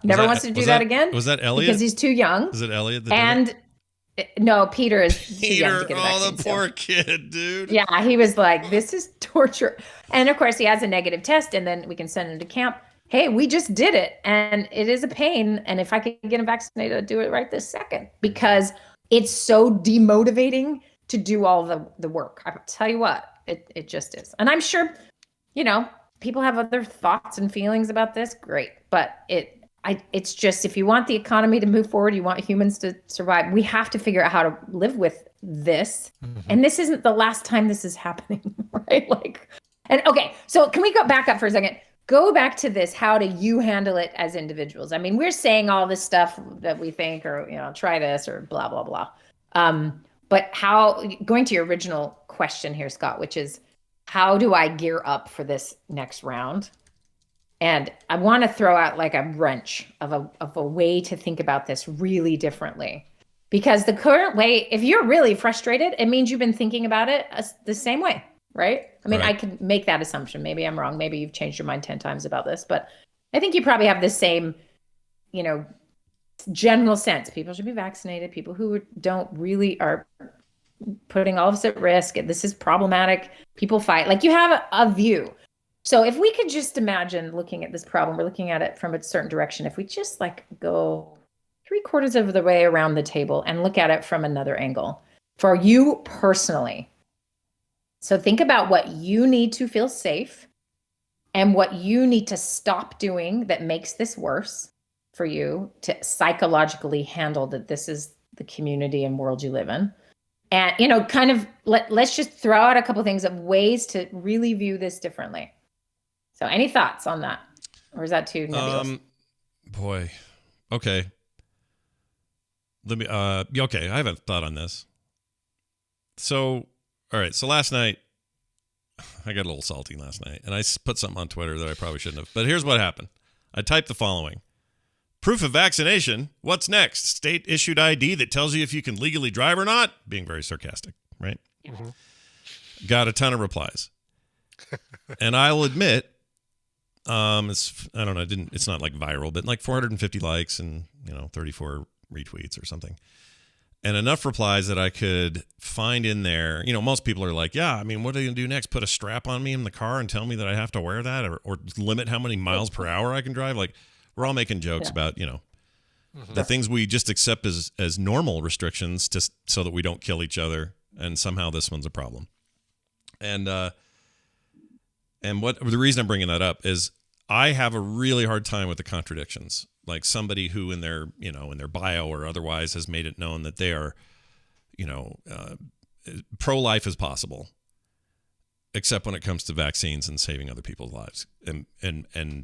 never wants to do that again. Was that Elliot? Because he's too young. Is it Elliot? No, Peter is too young to get a vaccine. The poor kid, dude. Yeah, he was like, this is torture. And of course, he has a negative test, and then we can send him to camp. Hey, we just did it, and it is a pain. And if I could get him vaccinated, I'd do it right this second, because it's so demotivating to do all the work. I tell you what, it just is. And I'm sure, people have other thoughts and feelings about this. Great. But it's just, if you want the economy to move forward, you want humans to survive, we have to figure out how to live with this. And this isn't the last time this is happening, right? Okay, so can we go back up for a second? Go back to this. How do you handle it as individuals? I mean, we're saying all this stuff that we think, or, try this or blah, blah, blah. But going to your original question here, Scott, which is, how do I gear up for this next round? And I want to throw out like a wrench of a way to think about this really differently. Because the current way, if you're really frustrated, it means you've been thinking about it the same way, right? I mean, I can make that assumption. Maybe I'm wrong. Maybe you've changed your mind 10 times about this. But I think you probably have the same, general sense. People should be vaccinated. People who don't really are putting all of us at risk. This is problematic. People fight. Like, you have a view. So if we could just imagine looking at this problem, we're looking at it from a certain direction. If we just go 3/4 of the way around the table and look at it from another angle for you personally. So think about what you need to feel safe and what you need to stop doing that makes this worse for you to psychologically handle that this is the community and world you live in. And, let's just throw out a couple of things of ways to really view this differently. So any thoughts on that? Or is that too nebulous? Boy. Okay. Let me. Okay, I have a thought on this. So, all right. So last night, I got a little salty last night, and I put something on Twitter that I probably shouldn't have. But here's what happened. I typed the following. Proof of vaccination. What's next? State issued ID that tells you if you can legally drive or not? Being very sarcastic, right? Mm-hmm. Got a ton of replies. And I'll admit, it's not like viral, but like 450 likes and 34 retweets or something. And enough replies that I could find in there. Most people are like, yeah, I mean, what are you going to do next? Put a strap on me in the car and tell me that I have to wear that or limit how many miles per hour I can drive? Like, we're all making jokes about, the things we just accept as normal restrictions so that we don't kill each other. And somehow this one's a problem. And what the reason I'm bringing that up is I have a really hard time with the contradictions. Like somebody who in their bio or otherwise has made it known that they are, pro-life as possible, except when it comes to vaccines and saving other people's lives. And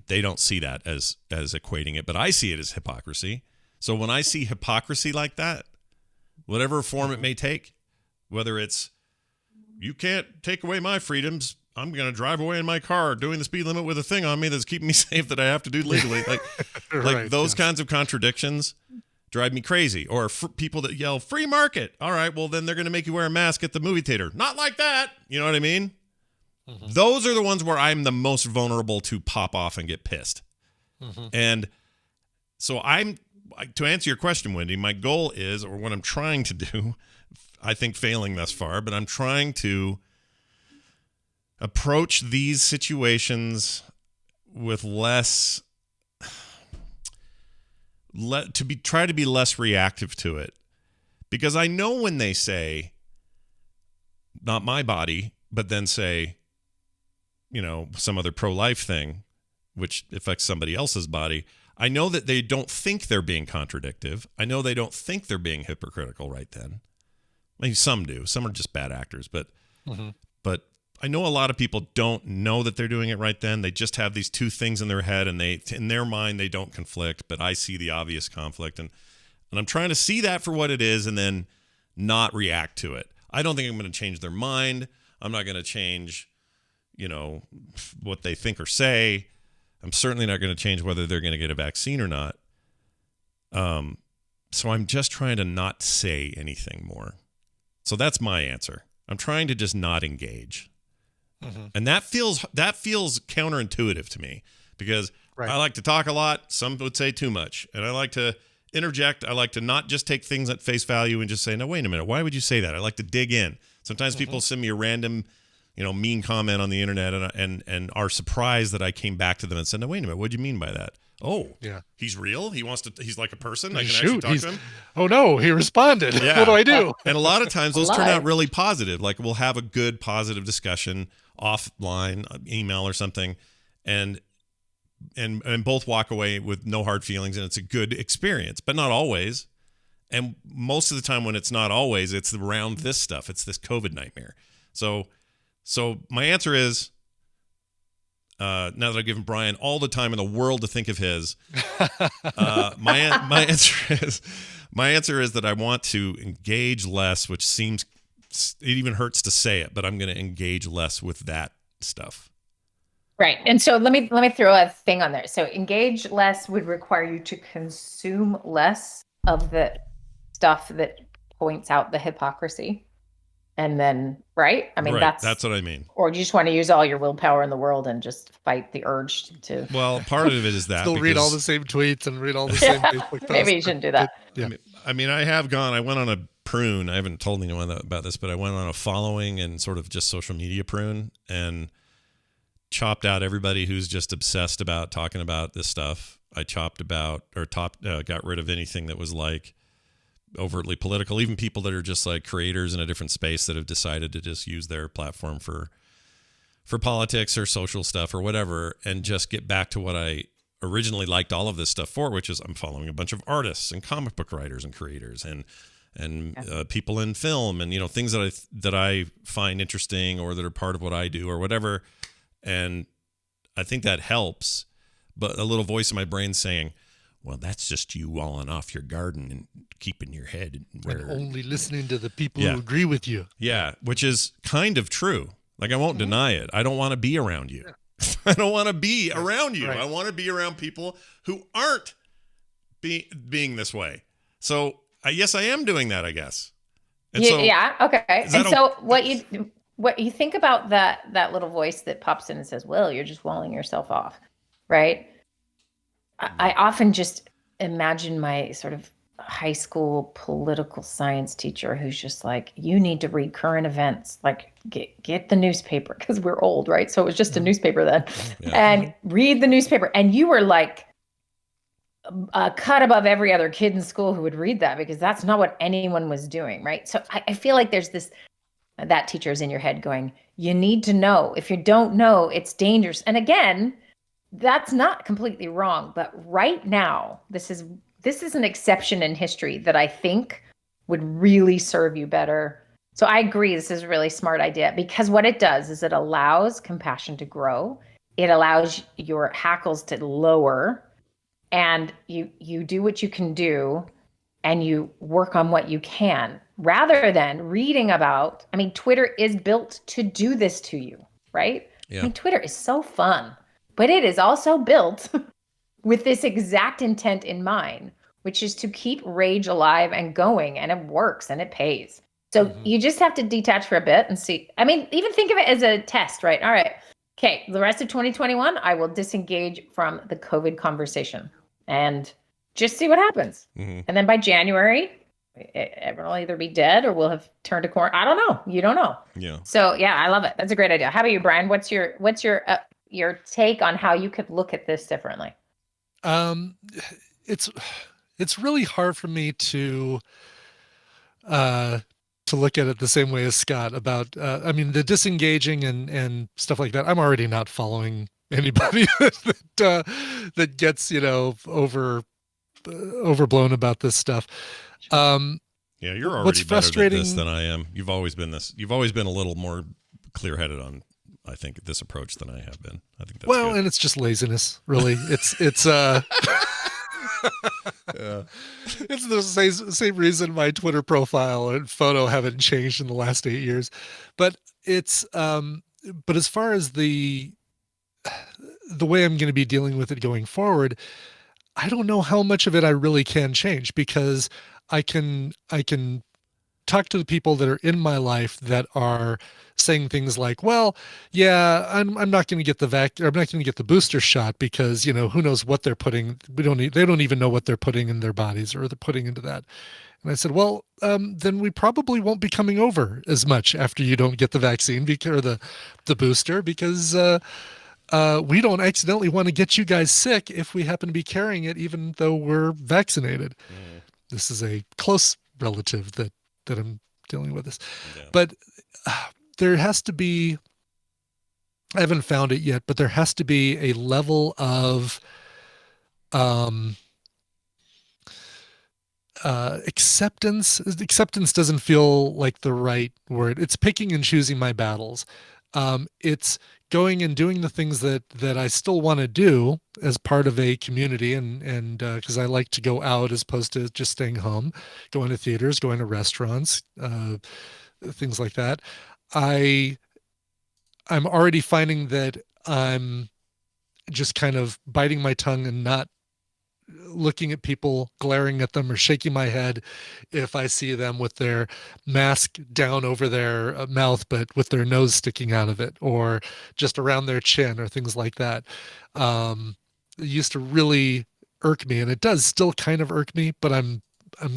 they don't see that as equating it, but I see it as hypocrisy. So when I see hypocrisy like that, whatever form it may take, whether it's, you can't take away my freedoms, I'm going to drive away in my car doing the speed limit with a thing on me that's keeping me safe that I have to do legally. Like those kinds of contradictions drive me crazy. Or people that yell, free market. All right, well, then they're going to make you wear a mask at the movie theater. Not like that. You know what I mean? Mm-hmm. Those are the ones where I'm the most vulnerable to pop off and get pissed. Mm-hmm. And so to answer your question, Wendy, my goal is, or what I'm trying to do, I think failing thus far, but I'm trying to approach these situations with try to be less reactive to it, because I know when they say not my body, but then say, some other pro-life thing, which affects somebody else's body. I know that they don't think they're being contradictive. I know they don't think they're being hypocritical right then. Maybe some do. Some are just bad actors, but I know a lot of people don't know that they're doing it right then. They just have these two things in their head, and in their mind they don't conflict, but I see the obvious conflict, and I'm trying to see that for what it is and then not react to it. I don't think I'm going to change their mind. I'm not going to change, what they think or say. I'm certainly not going to change whether they're going to get a vaccine or not. So I'm just trying to not say anything more. So that's my answer. I'm trying to just not engage. Mm-hmm. And that feels counterintuitive to me, because I like to talk a lot. Some would say too much. And I like to interject. I like to not just take things at face value and just say, no, wait a minute. Why would you say that? I like to dig in. Sometimes people send me a random, mean comment on the internet and are surprised that I came back to them and said, no, wait a minute. What do you mean by that? Oh, yeah. He's real. He's like a person. I can actually talk to him. Oh no, he responded. Yeah. What do I do? And a lot of times those turn out really positive. Like we'll have a good positive discussion offline, email or something, and both walk away with no hard feelings, and it's a good experience, but not always. And most of the time when it's not always, it's around this stuff. It's this COVID nightmare. So my answer is, now that I've given Brian all the time in the world to think of his, my answer is that I want to engage less, which seems, it even hurts to say it, but I'm going to engage less with that stuff. Right. And so let me throw a thing on there. So engage less would require you to consume less of the stuff that points out the hypocrisy. And then, right? I mean, that's what I mean. Or you just want to use all your willpower in the world and just fight the urge to. Well, part of it is that. Still read all the same tweets and read all the same Facebook posts. Maybe you shouldn't do that. I mean, I went on a prune. I haven't told anyone about this, but I went on a following and sort of just social media prune and chopped out everybody who's just obsessed about talking about this stuff. I got rid of anything that was like overtly political, even people that are just like creators in a different space that have decided to just use their platform for politics or social stuff or whatever, and just get back to what I originally liked all of this stuff for, which is I'm following a bunch of artists and comic book writers and creators and people in film and things that I find interesting or that are part of what I do or whatever. And I think that helps, but a little voice in my brain saying, well, that's just you walling off your garden and keeping your head and only listening to the people Yeah. who agree with you. Yeah, which is kind of true. Like, I won't deny it. I don't want to be around you. I don't want to be around you. Right. I want to be around people who aren't being this way. So, yes, I am doing that, I guess. And so, yeah. Okay. is that And so what you think about that little voice that pops in and says, "Well, you're just walling yourself off," right? I often just imagine my sort of high school political science teacher who's just like, "You need to read current events, like get the newspaper," because we're old, right? So it was just a newspaper then, and read the newspaper, and you were like a cut above every other kid in school who would read that, because that's not what anyone was doing, right? So I feel like there's that teacher is in your head going, you need to know. If you don't know, it's dangerous. And again, that's not completely wrong. But right now, this is an exception in history that I think would really serve you better. So I agree, this is a really smart idea, because what it does is it allows compassion to grow. It allows your hackles to lower, and you do what you can do, and you work on what you can, rather than reading about, I mean, Twitter is built to do this to you, right? Yeah. I mean, Twitter is so fun, but it is also built with this exact intent in mind, which is to keep rage alive and going, and it works and it pays. So you just have to detach for a bit and see. I mean, even think of it as a test, right? All right. Okay. The rest of 2021, I will disengage from the COVID conversation and just see what happens. And then by January, everyone will either be dead or we'll have turned a corner. I don't know. You don't know. Yeah. So yeah, I love it. That's a great idea. How about you, Brian? What's your take on how you could look at this differently? It's really hard for me to look at it the same way as Scott about, I mean, the disengaging and stuff like that. I'm already not following anybody that gets, overblown about this stuff. Yeah, you're already what's better frustrating at this than I am. You've always been a little more clear-headed on, I think, this approach than I have been. I think that's good. And it's just laziness, really. It's It's the same reason my Twitter profile and photo haven't changed in the last 8 years. But it's but as far as the way I'm going to be dealing with it going forward, I don't know how much of it I really can change, because I can talk to the people that are in my life that are saying things like, well, yeah, I'm not going to get I'm not going to get the booster shot because, who knows what they're putting. They don't even know what they're putting in their bodies, or they're putting into that. And I said, well, then we probably won't be coming over as much after you don't get the vaccine or the booster, because we don't accidentally want to get you guys sick if we happen to be carrying it, even though we're vaccinated. This is a close relative that I'm dealing with this. Yeah. But there has to be, I haven't found it yet, but there has to be a level of acceptance. Acceptance doesn't feel like the right word. It's picking and choosing my battles. It's going and doing the things that I still want to do as part of a community, and because I like to go out as opposed to just staying home, going to theaters, going to restaurants, things like that. I'm already finding that I'm just kind of biting my tongue and not looking at people, glaring at them, or shaking my head if I see them with their mask down over their mouth, but with their nose sticking out of it, or just around their chin, or things like that. It used to really irk me, and it does still kind of irk me, but I'm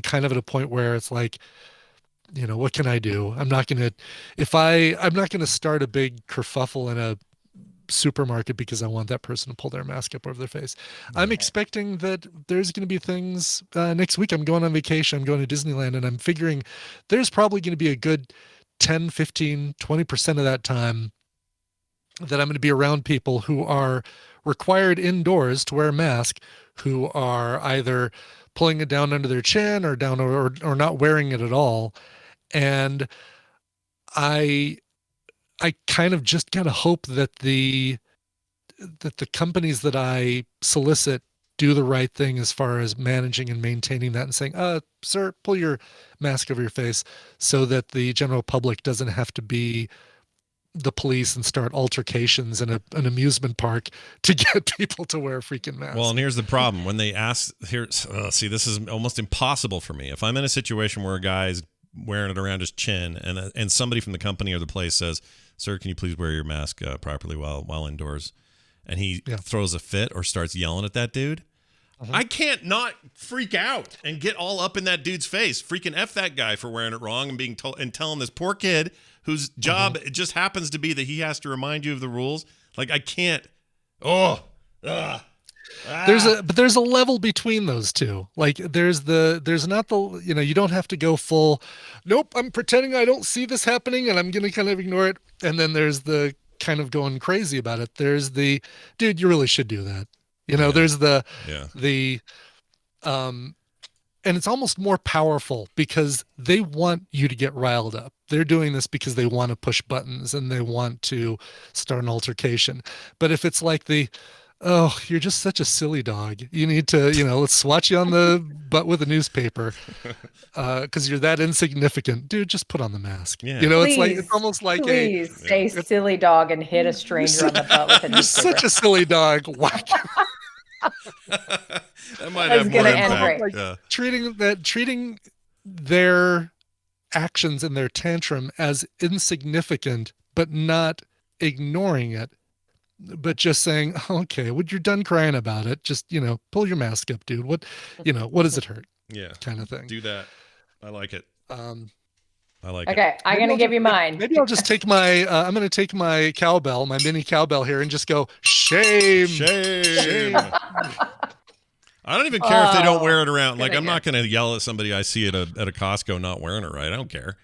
kind of at a point where it's like, what can I do? I'm not going to start a big kerfuffle in a supermarket because I want that person to pull their mask up over their face. Right. I'm expecting that there's going to be things next week. I'm going on vacation. I'm going to Disneyland, and I'm figuring there's probably going to be a good 10, 15, 20% of that time that I'm going to be around people who are required indoors to wear a mask, who are either pulling it down under their chin or down or not wearing it at all. And I kind of just gotta hope that the companies that I solicit do the right thing as far as managing and maintaining that and saying, sir, pull your mask over your face so that the general public doesn't have to be the police and start altercations in an amusement park to get people to wear a freaking mask. Well, and here's the problem. When they ask, see, this is almost impossible for me. If I'm in a situation where a guy's wearing it around his chin and somebody from the company or the place says, sir, can you please wear your mask properly while indoors? And he throws a fit or starts yelling at that dude, I can't not freak out and get all up in that dude's face. Freaking F that guy for wearing it wrong and being told and telling this poor kid whose job it just happens to be that he has to remind you of the rules. Like, I can't. But there's a level between those two. Like there's not the, you don't have to go full, nope, I'm pretending I don't see this happening and I'm going to kind of ignore it. And then there's the kind of going crazy about it. There's the, dude, you really should do that. There's the and it's almost more powerful because they want you to get riled up. They're doing this because they want to push buttons and they want to start an altercation. But if it's like you're just such a silly dog, you need to, let's swat you on the butt with a newspaper because you're that insignificant. Dude, just put on the mask. Yeah. It's almost like please say silly dog and hit a stranger on the butt with a newspaper. You're such a silly dog. Whack. That might have more impact. Treating their actions and their tantrum as insignificant, but not ignoring it, but just saying, okay, when you're done crying about it, just, pull your mask up, dude. What does it hurt? Yeah. Kind of thing. Do that. I like it. I like it. Okay. I'm going to give you mine. Maybe I'll just take I'm going to take my cowbell, my mini cowbell here and just go, shame. I don't even care if they don't wear it around. Like, I'm not going to yell at somebody I see at a Costco not wearing it right. I don't care.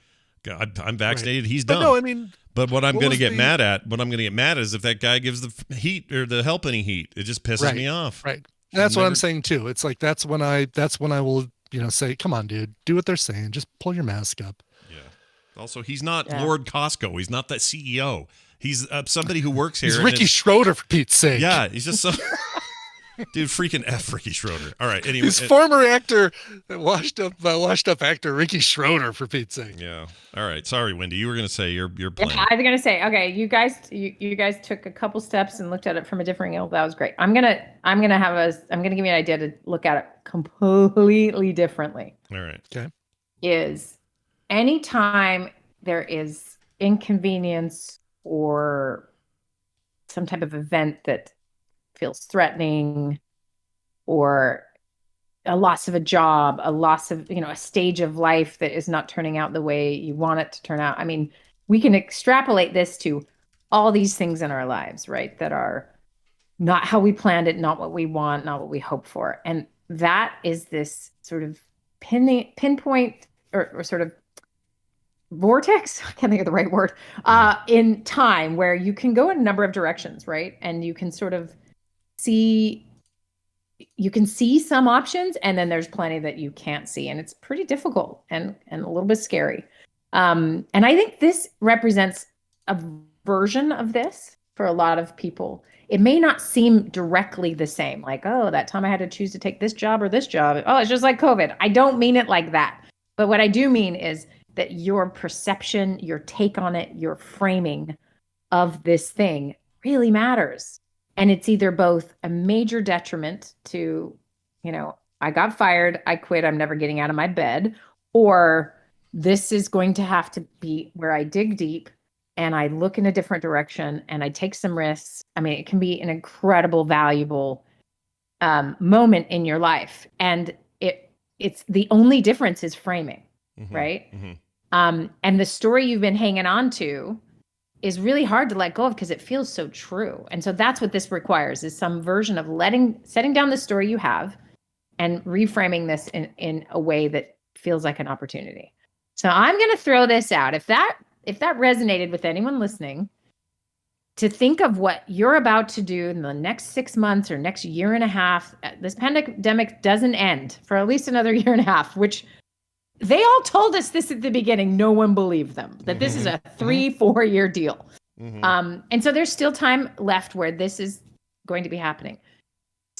I'm vaccinated. Right. He's dumb. No, I mean, but what I'm going to get mad at is if that guy gives the heat or the helping heat. It just pisses me off. Right. And that's what I'm saying too. It's like that's when I will say, come on, dude, do what they're saying. Just pull your mask up. Yeah. Also, he's not Lord Costco. He's not that CEO. He's somebody who works here. He's Ricky Schroeder, for Pete's sake. Yeah, he's just some. Dude, freaking F Ricky Schroeder. All right, anyway. His former actor, washed up actor Ricky Schroeder, for Pete's sake. Yeah. All right. Sorry, Wendy. You were going to say your plan. Yeah, I was going to say, okay, you guys took a couple steps and looked at it from a different angle. That was great. I'm going to give you an idea to look at it completely differently. All right. Okay. Is anytime there is inconvenience or some type of event that feels threatening, or a loss of a job, a loss of, a stage of life that is not turning out the way you want it to turn out. I mean, we can extrapolate this to all these things in our lives, right? That are not how we planned it, not what we want, not what we hope for. And that is this sort of pinpoint or sort of vortex, I can't think of the right word, in time where you can go in a number of directions, right? And you can sort of see some options, and then there's plenty that you can't see, and it's pretty difficult and a little bit scary. And I think this represents a version of this for a lot of people. It may not seem directly the same, like, oh, that time I had to choose to take this job or this job. Oh, it's just like COVID. I don't mean it like that. But what I do mean is that your perception, your take on it, your framing of this thing really matters. And it's either both a major detriment to, I got fired, I quit, I'm never getting out of my bed, or this is going to have to be where I dig deep and I look in a different direction and I take some risks. I mean, it can be an incredible, valuable moment in your life. And it's the only difference is framing, right? Mm-hmm. And the story you've been hanging on to is really hard to let go of because it feels so true. And so that's what this requires, is some version of setting down the story you have and reframing this in a way that feels like an opportunity. So I'm going to throw this out. If that resonated with anyone listening, to think of what you're about to do in the next 6 months or next year and a half. This pandemic doesn't end for at least another year and a half, which they all told us this at the beginning. No one believed them, that this is a 3-4 year deal. And so there's still time left where this is going to be happening.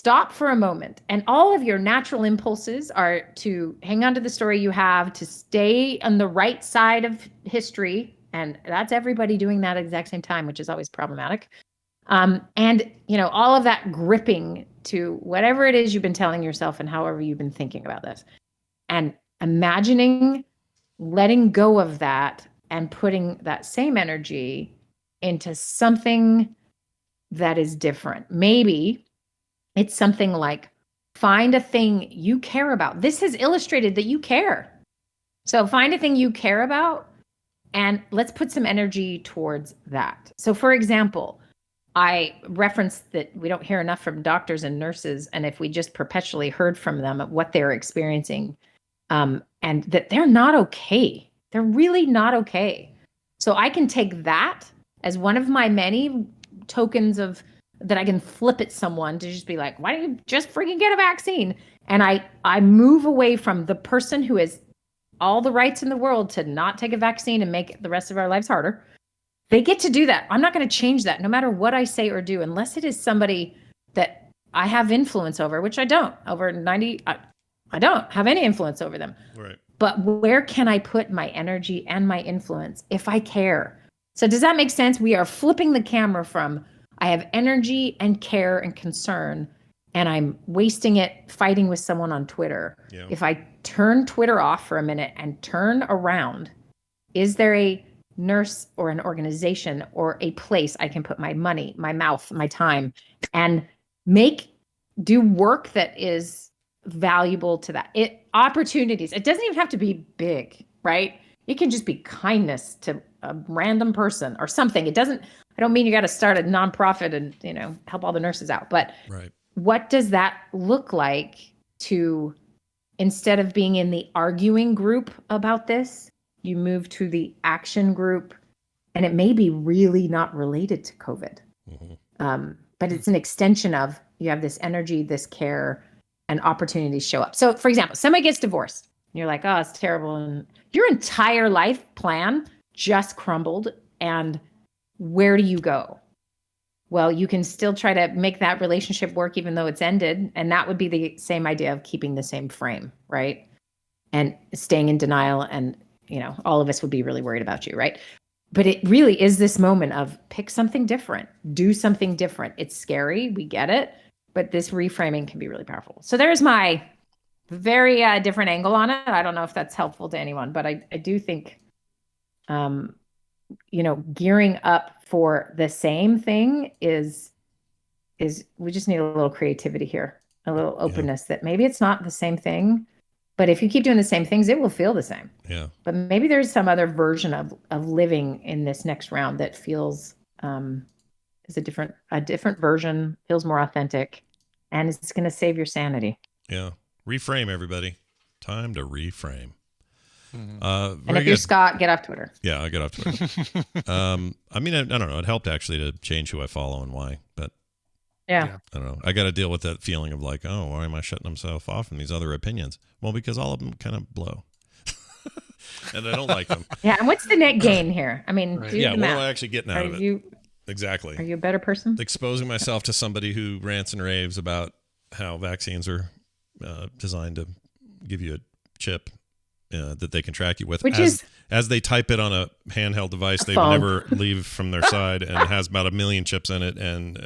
stop for a moment, and all of your natural impulses are to hang on to the story you have, to stay on the right side of history, and that's everybody doing that at the exact same time, which is always problematic. And all of that gripping to whatever it is you've been telling yourself and however you've been thinking about this, and imagining letting go of that and putting that same energy into something that is different. Maybe it's something like, find a thing you care about. This has illustrated that you care. So find a thing you care about and let's put some energy towards that. So for example, I referenced that we don't hear enough from doctors and nurses. And if we just perpetually heard from them at what they're experiencing, and that they're not okay. They're really not okay. So I can take that as one of my many tokens of that I can flip at someone to just be like, why don't you just freaking get a vaccine? And I move away from the person who has all the rights in the world to not take a vaccine and make the rest of our lives harder. They get to do that. I'm not going to change that no matter what I say or do, unless it is somebody that I have influence over, which I don't. Over 90, I don't have any influence over them. Right. But where can I put my energy and my influence if I care? So does that make sense? We are flipping the camera from I have energy and care and concern, and I'm wasting it fighting with someone on Twitter. Yeah. If I turn Twitter off for a minute and turn around, is there a nurse or an organization or a place I can put my money, my mouth, my time, and do work that is valuable to that? Opportunities. It doesn't even have to be big, right? It can just be kindness to a random person or something. I don't mean you got to start a nonprofit and, help all the nurses out, but right. What does that look like to, instead of being in the arguing group about this, you move to the action group, and it may be really not related to COVID. Mm-hmm. But it's an extension of, you have this energy, this care, and opportunities show up. So for example, somebody gets divorced and you're like, oh, it's terrible. And your entire life plan just crumbled. And where do you go? Well, you can still try to make that relationship work even though it's ended. And that would be the same idea of keeping the same frame, right? And staying in denial. And, all of us would be really worried about you, right? But it really is this moment of pick something different, do something different. It's scary. We get it. But this reframing can be really powerful. So there's my very different angle on it. I don't know if that's helpful to anyone, but I do think, gearing up for the same thing is we just need a little creativity here, a little openness that maybe it's not the same thing, but if you keep doing the same things, it will feel the same. Yeah. But maybe there's some other version of living in this next round that feels is a different version, feels more authentic, and it's going to save your sanity. Yeah. Reframe, everybody. Time to reframe. Mm-hmm. And if you're Scott, get off Twitter. Yeah, I get off Twitter. I don't know. It helped actually to change who I follow and why, but yeah. I don't know. I got to deal with that feeling of like, oh, why am I shutting myself off from these other opinions? Well, because all of them kind of blow. And I don't like them. Yeah, and what's the net gain here? I mean, what am I actually getting out of it? Exactly. Are you a better person? Exposing myself to somebody who rants and raves about how vaccines are designed to give you a chip that they can track you with. As they type it on a handheld device, they will never leave from their side, and it has about 1 million chips in it. And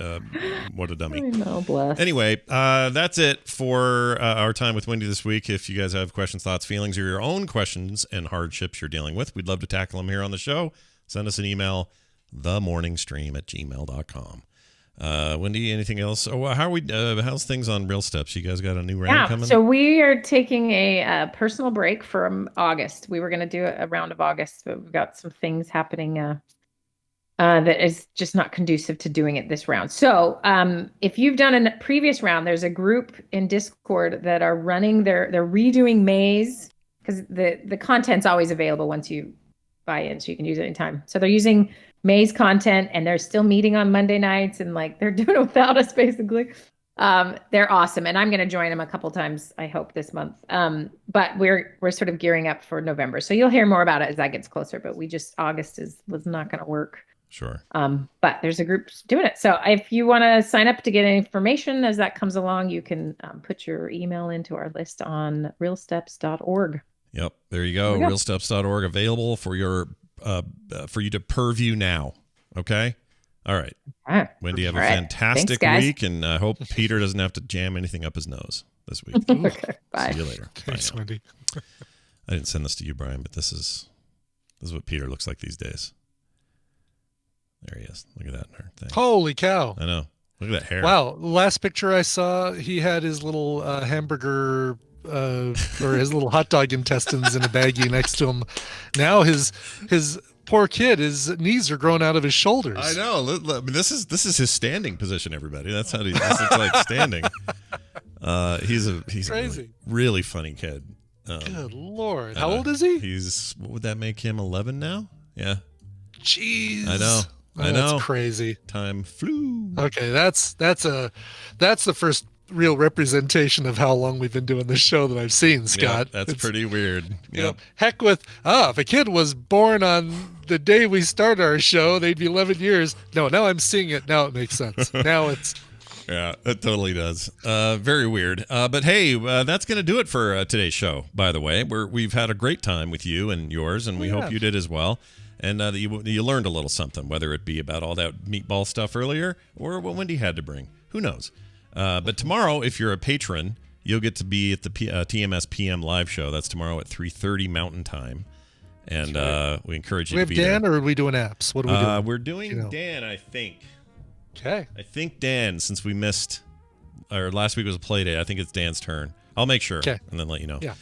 what a dummy. I know, bless. Anyway, that's it for our time with Wendy this week. If you guys have questions, thoughts, feelings, or your own questions and hardships you're dealing with, we'd love to tackle them here on the show. Send us an email, themorningstream@gmail.com. Wendy, anything else? Oh, how's things on Real Steps? You guys got a new round coming? So we are taking a personal break from August. We were going to do a round of August, but we've got some things happening that is just not conducive to doing it this round. So if you've done a previous round, there's a group in Discord that are running, they're redoing Maze, because the content's always available once you buy in, so you can use it anytime. So they're using Maze content, and they're still meeting on Monday nights, and they're doing it without us basically. They're awesome, and I'm going to join them a couple times, I hope, this month. But we're sort of gearing up for November, so you'll hear more about it as that gets closer. But August was not going to work. Sure. But there's a group doing it. So if you want to sign up to get information as that comes along, you can put your email into our list on realsteps.org. Yep. There you go. Realsteps.org available for your for you to purview now. Okay. All right. Wendy, have a fantastic week, and I hope Peter doesn't have to jam anything up his nose this week. Okay. Bye. See you later. Thanks, Wendy. I didn't send this to you, Brian, but this is what Peter looks like these days. There he is. Look at that thing. Holy cow. I know. Look at that hair. Wow. The last picture I saw, he had his little hamburger or his little hot dog intestines in a baggie next to him. Now his poor kid, his knees are growing out of his shoulders. I know. I mean, this is his standing position, everybody. That's how he looks like standing. He's crazy. A really funny kid. Good Lord. How old is he? What would that make him, 11 now? Yeah. Jeez. I know. That's crazy. Time flew. Okay, that's the first real representation of how long we've been doing this show that I've seen, Scott. Yeah, that's pretty weird. You know, heck with, if a kid was born on the day we start our show, they'd be 11 years. No, now I'm seeing it. Now it makes sense. Now it's... Yeah, it totally does. Very weird. But hey, that's going to do it for today's show, by the way. We've had a great time with you and yours, and we hope you did as well. And that you learned a little something, whether it be about all that meatball stuff earlier or what Wendy had to bring. Who knows? But tomorrow, if you're a patron, you'll get to be at the TMS PM live show. That's tomorrow at 3:30 Mountain Time. And we encourage you to be there. We have Dan, or are we doing apps? What are we doing? We're doing Dan, I think. Okay. I think Dan, since we missed, or last week was a play day, I think it's Dan's turn. I'll make sure and then let you know. Yeah.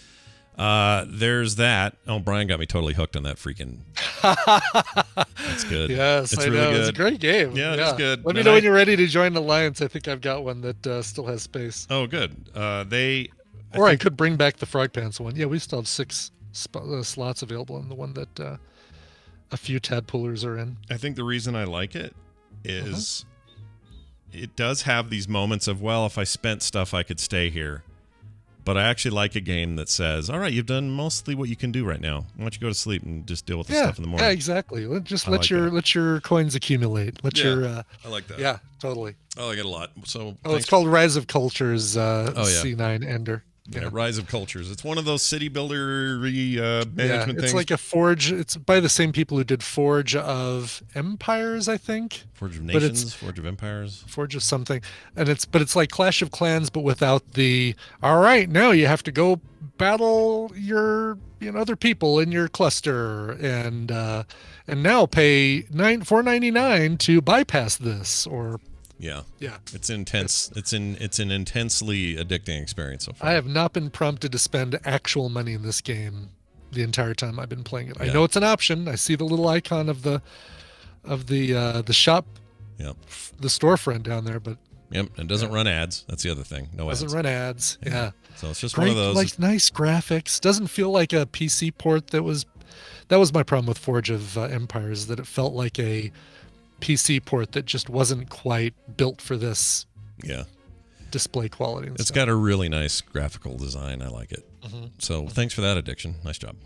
There's that. Oh, Brian got me totally hooked on that freaking. That's good. Yes, it's I really know. good. It's a great game. Yeah, it's good. Let me know when you're ready to join the Alliance. I think I've got one that still has space. Oh, good. I could bring back the Frog Pants one. Yeah, we still have 6 slots available in the one that a few tadpoolers are in. I think the reason I like it is it does have these moments of, well, if I spent stuff, I could stay here. But I actually like a game that says, all right, you've done mostly what you can do right now. Why don't you go to sleep and just deal with the stuff in the morning? Yeah, exactly. Let your coins accumulate. I like that. Yeah, totally. I like it a lot. So it's called Rise of Cultures, C9 Ender. Yeah, Rise of Cultures. It's one of those city builder management things. It's like a Forge. It's by the same people who did Forge of Empires, I think. Forge of Nations, Forge of Empires. Forge of something. And it's like Clash of Clans, but without the, all right, now you have to go battle your other people in your cluster and now pay $4.99 to bypass this, or Yeah. It's intense. It's an intensely addicting experience so far. I have not been prompted to spend actual money in this game the entire time I've been playing it. I know it's an option. I see the little icon of the shop, the storefront down there, but it doesn't run ads. That's the other thing. No ads. Doesn't run ads. Yeah. So it's just great, one of those. Like nice graphics. Doesn't feel like a PC port. That was my problem with Forge of Empires, that it felt like a PC port that just wasn't quite built for this display quality. It's got a really nice graphical design. I like it. So thanks for that, Addiction. Nice job.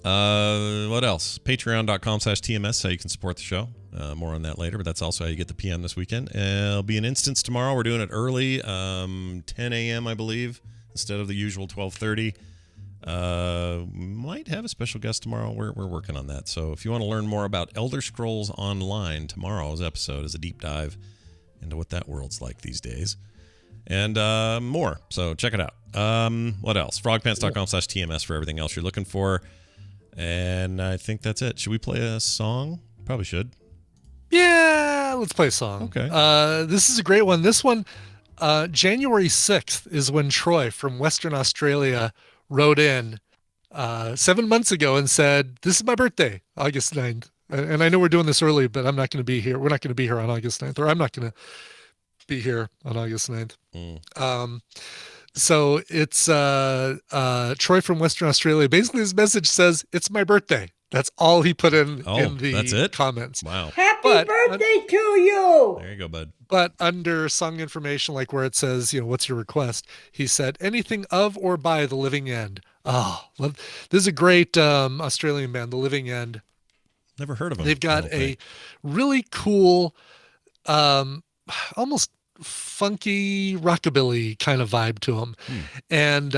What else? Patreon.com/TMS, how you can support the show. More on that later, but that's also how you get the PM this weekend. It'll be an instance tomorrow. We're doing it early, 10 a.m., I believe, instead of the usual 12:30. Might have a special guest tomorrow. We're working on that. So if you want to learn more about Elder Scrolls Online, tomorrow's episode is a deep dive into what that world's like these days, and more. So check it out. What else? Frogpants.com/TMS for everything else you're looking for. And I think that's it. Should we play a song? Probably should. Yeah, let's play a song. Okay. This is a great one. This one, January 6th is when Troy from Western Australia wrote in 7 months ago and said, this is my birthday, August 9th. And I know we're doing this early, but I'm not going to be here. We're not going to be here on August 9th, or I'm not going to be here on August 9th. So it's Troy from Western Australia. Basically, his message says, it's my birthday. That's all he put in the comments. Wow. Happy birthday to you. There you go, bud. But under song information, like where it says, what's your request? He said, anything of or by The Living End. Oh, this is a great Australian band, The Living End. Never heard of them. They've got a really cool, almost funky rockabilly kind of vibe to them. And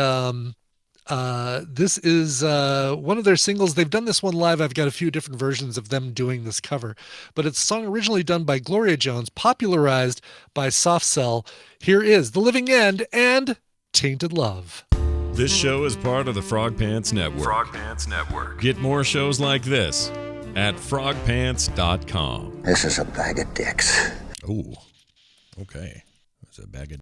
this is one of their singles. They've done this one live. I've got a few different versions of them doing this cover, but it's a song originally done by Gloria Jones, popularized by Soft Cell. Here is The Living End and Tainted Love. This show is part of the Frog Pants Network. Frog Pants Network. Get more shows like this at frogpants.com. This is a bag of dicks. Oh, okay. That's a bag of